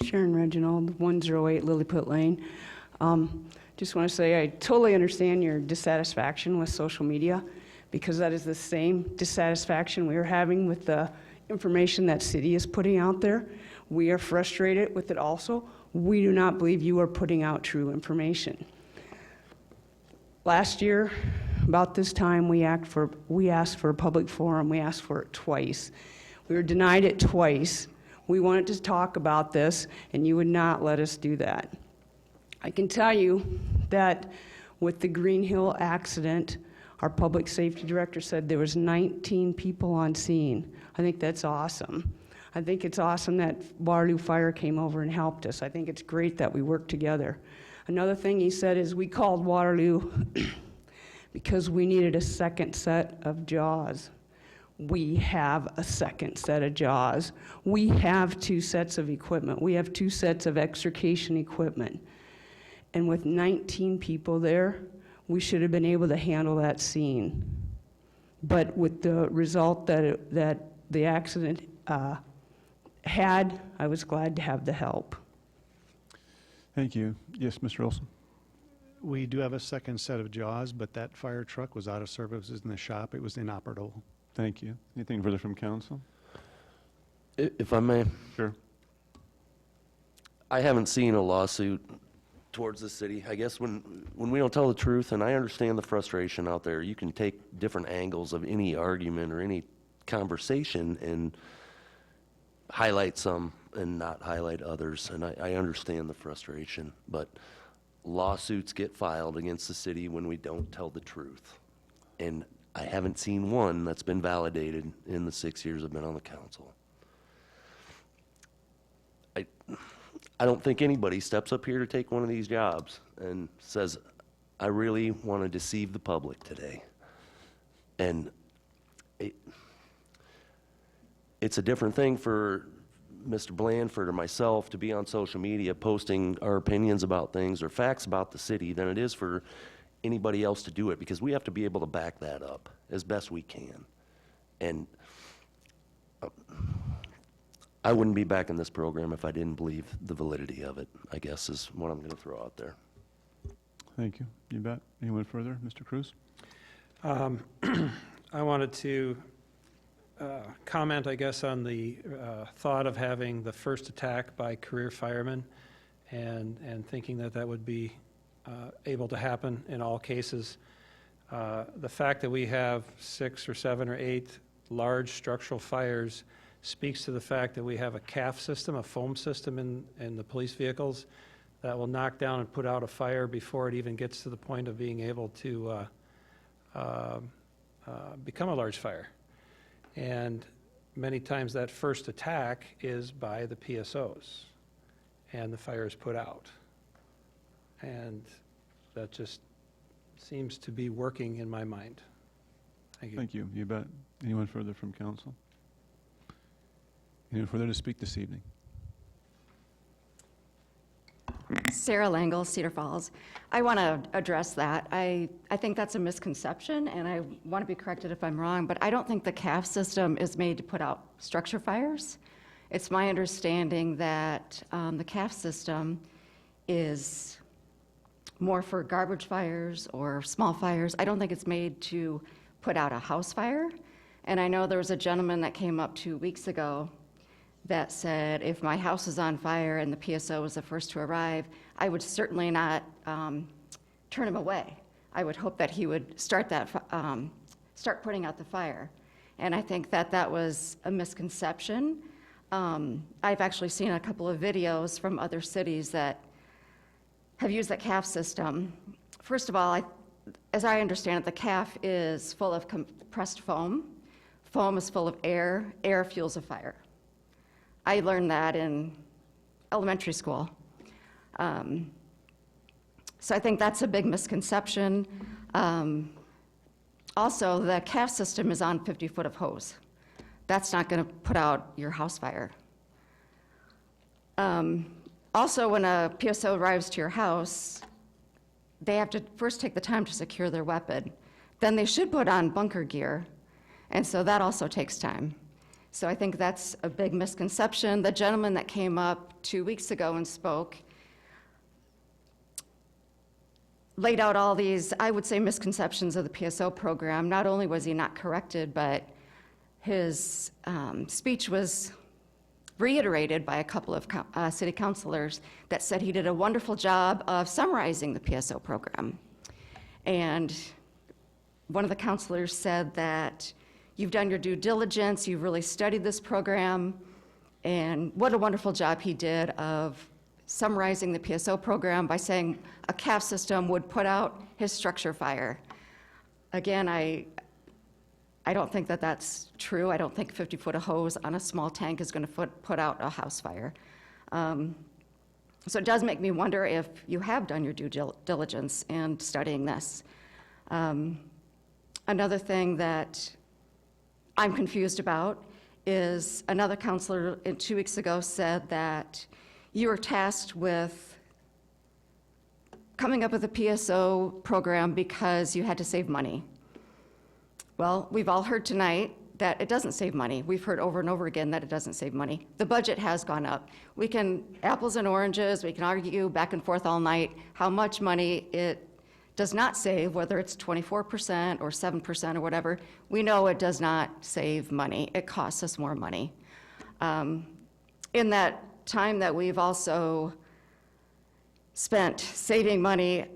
Sharon Reginald, 108 Lilliput Lane. Just want to say I totally understand your dissatisfaction with social media, because that is the same dissatisfaction we are having with the information that city is putting out there. We are frustrated with it also. We do not believe you are putting out true information. Last year, about this time, we asked for a public forum. We asked for it twice. We were denied it twice. We wanted to talk about this, and you would not let us do that. I can tell you that with the Green Hill accident, our public safety director said there was 19 people on scene. I think that's awesome. I think it's awesome that Waterloo Fire came over and helped us. I think it's great that we work together. Another thing he said is we called Waterloo because we needed a second set of jaws. We have a second set of jaws. We have 2 sets of equipment. We have 2 sets of extrication equipment. And with 19 people there, we should have been able to handle that scene. But with the result that the accident had, I was glad to have the help. Thank you. Yes, Mr. Olson. We do have a second set of jaws, but that fire truck was out of service. It was in the shop. It was inoperable. Thank you. Anything further from council? If I may. Sure. I haven't seen a lawsuit towards the city. I guess when we don't tell the truth, and I understand the frustration out there, you can take different angles of any argument or any conversation and highlight some and not highlight others, and I understand the frustration, but lawsuits get filed against the city when we don't tell the truth. And I haven't seen one that's been validated in the 6 years I've been on the council. I don't think anybody steps up here to take one of these jobs and says, I really want to deceive the public today. And it's a different thing for Mr. Blandford or myself to be on social media posting our opinions about things or facts about the city than it is for anybody else to do it, because we have to be able to back that up as best we can. And I wouldn't be back in this program if I didn't believe the validity of it, I guess is what I'm going to throw out there. Thank you. You bet. Anyone further? Mr. Cruz? I wanted to comment, I guess, on the thought of having the first attack by career firemen and thinking that that would be able to happen in all cases. The fact that we have 6 or 7 or 8 large structural fires speaks to the fact that we have a CAF system, a foam system in the police vehicles that will knock down and put out a fire before it even gets to the point of being able to become a large fire. And many times that first attack is by the PSOs, and the fire is put out. And that just seems to be working in my mind. Thank you. Thank you. You bet. Anyone further from council? Anyone further to speak this evening? Sarah Langle, Cedar Falls. I want to address that. I think that's a misconception, and I want to be corrected if I'm wrong, but I don't think the CAF system is made to put out structure fires. It's my understanding that the CAF system is more for garbage fires or small fires. I don't think it's made to put out a house fire. And I know there was a gentleman that came up 2 weeks ago that said, if my house is on fire and the PSO was the first to arrive, I would certainly not turn him away. I would hope that he would start putting out the fire. And I think that that was a misconception. I've actually seen a couple of videos from other cities that have used that CAF system. First of all, as I understand it, the CAF is full of compressed foam. Foam is full of air. Air fuels a fire. I learned that in elementary school. So I think that's a big misconception. Also, the CAF system is on 50 foot of hose. That's not going to put out your house fire. Also, when a PSO arrives to your house, they have to first take the time to secure their weapon. Then they should put on bunker gear, and so that also takes time. So I think that's a big misconception. The gentleman that came up 2 weeks ago and spoke laid out all these, I would say, misconceptions of the PSO program. Not only was he not corrected, but his speech was reiterated by a couple of city councilors that said he did a wonderful job of summarizing the PSO program. And one of the councilors said that you've done your due diligence, you've really studied this program, and what a wonderful job he did of summarizing the PSO program by saying a CAF system would put out his structure fire. Again, I don't think that that's true. I don't think 50 foot of hose on a small tank is going to put out a house fire. So it does make me wonder if you have done your due diligence in studying this. Another thing that I'm confused about is another counselor 2 weeks ago said that you were tasked with coming up with a PSO program because you had to save money. Well, we've all heard tonight that it doesn't save money. We've heard over and over again that it doesn't save money. The budget has gone up. We can, apples and oranges, we can argue back and forth all night how much money it does not save, whether it's 24% or 7% or whatever. We know it does not save money. It costs us more money. In that time that we've also spent saving money,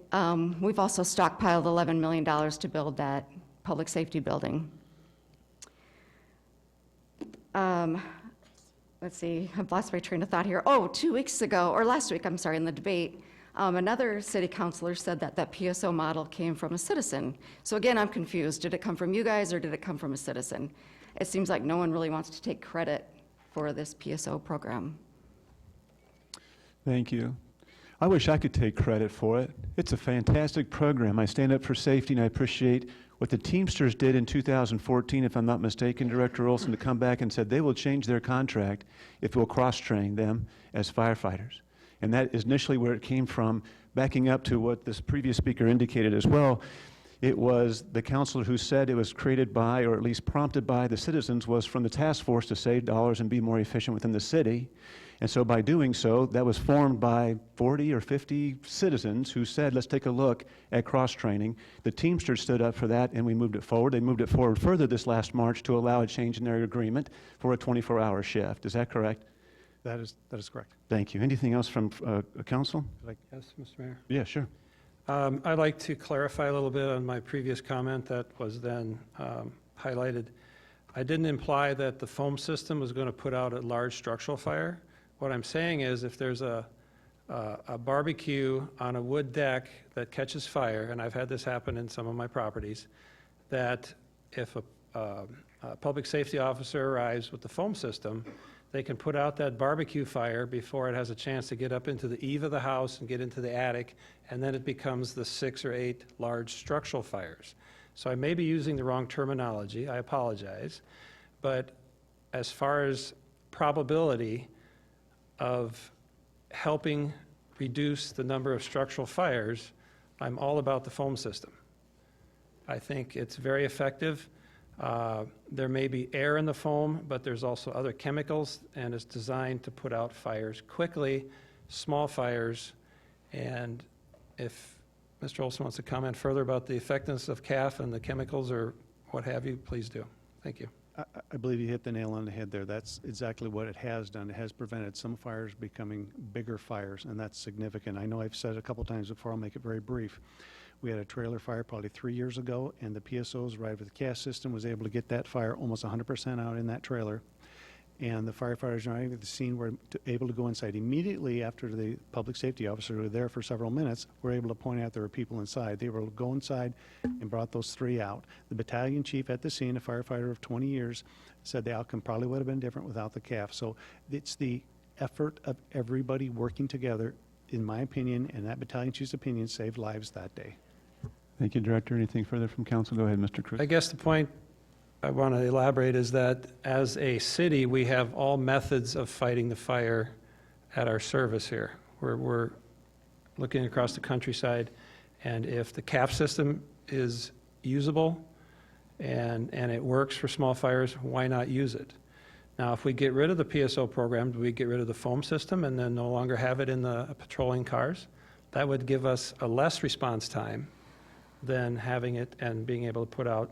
we've also stockpiled $11 million to build that public safety building. Let's see, I've lost my train of thought here. Oh, 2 weeks ago, or last week, I'm sorry, in the debate, another city councilor said that that PSO model came from a citizen. So again, I'm confused. Did it come from you guys or did it come from a citizen? It seems like no one really wants to take credit for this PSO program. Thank you. I wish I could take credit for it. It's a fantastic program. I stand up for safety, and I appreciate what the Teamsters did in 2014, if I'm not mistaken, Director Olson, to come back and said they will change their contract if we'll cross-train them as firefighters. And that is initially where it came from, backing up to what this previous speaker indicated as well. It was the counselor who said it was created by, or at least prompted by, the citizens, was from the task force to save dollars and be more efficient within the city. And so by doing so, that was formed by 40 or 50 citizens who said, let's take a look at cross-training. The Teamsters stood up for that, and we moved it forward. They moved it forward further this last March to allow a change in their agreement for a 24-hour shift. Is that correct? That is correct. Thank you. Anything else from council? Yes, Mr. Mayor. Yeah, sure. I'd like to clarify a little bit on my previous comment that was then highlighted. I didn't imply that the foam system was going to put out a large structural fire. What I'm saying is if there's a barbecue on a wood deck that catches fire, and I've had this happen in some of my properties, that if a public safety officer arrives with the foam system, they can put out that barbecue fire before it has a chance to get up into the eave of the house and get into the attic, and then it becomes the 6 or 8 large structural fires. So I may be using the wrong terminology, I apologize, but as far as probability of helping reduce the number of structural fires, I'm all about the foam system. I think it's very effective. There may be air in the foam, but there's also other chemicals, and it's designed to put out fires quickly, small fires. And if Mr. Olson wants to comment further about the effectiveness of CAF and the chemicals or what have you, please do. Thank you. I believe you hit the nail on the head there. That's exactly what it has done. It has prevented some fires becoming bigger fires, and that's significant. I know I've said it a couple times before. I'll make it very brief. We had a trailer fire probably 3 years ago, and the PSOs arrived with the CAS system, was able to get that fire almost 100% out in that trailer. And the firefighters arriving at the scene were able to go inside immediately after the public safety officer who were there for several minutes were able to point out there were people inside. They were able to go inside and brought those 3 out. The battalion chief at the scene, a firefighter of 20 years, said the outcome probably would have been different without the CAF. So it's the effort of everybody working together, in my opinion, and that battalion chief's opinion, saved lives that day. Thank you, Director. Anything further from council? Go ahead, Mr. Cruz. I guess the point I want to elaborate is that as a city, we have all methods of fighting the fire at our service here. We're looking across the countryside, and if the CAF system is usable and it works for small fires, why not use it? Now, if we get rid of the PSO program, do we get rid of the foam system and then no longer have it in the patrolling cars? That would give us a less response time than having it and being able to put out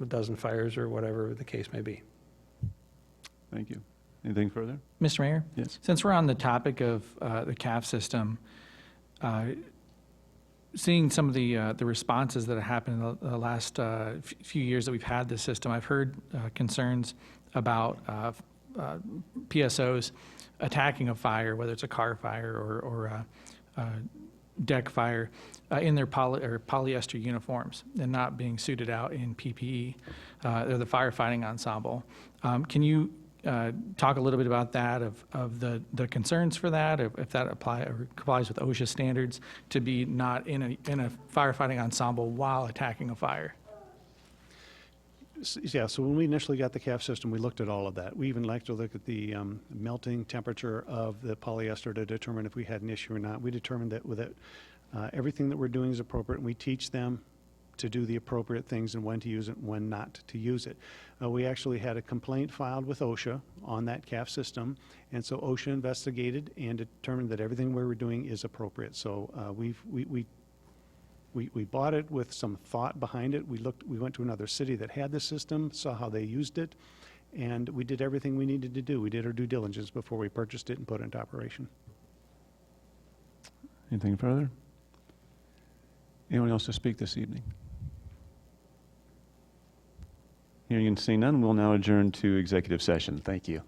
a dozen fires or whatever the case may be. Thank you. Anything further? Mr. Mayor? Yes. Since we're on the topic of the CAF system, seeing some of the responses that have happened in the last few years that we've had this system, I've heard concerns about PSOs attacking a fire, whether it's a car fire or a deck fire, in their polyester uniforms and not being suited out in PPE. They're the firefighting ensemble. Can you talk a little bit about that, of the concerns for that, if that complies with OSHA standards, to be not in a firefighting ensemble while attacking a fire? Yeah, so when we initially got the CAF system, we looked at all of that. We even liked to look at the melting temperature of the polyester to determine if we had an issue or not. We determined that with it, everything that we're doing is appropriate, and we teach them to do the appropriate things and when to use it and when not to use it. We actually had a complaint filed with OSHA on that CAF system, and so OSHA investigated and determined that everything we were doing is appropriate. So we bought it with some thought behind it. We went to another city that had the system, saw how they used it, and we did everything we needed to do. We did our due diligence before we purchased it and put it into operation. Anything further? Anyone else to speak this evening? Hearing and seeing none, we'll now adjourn to executive session. Thank you.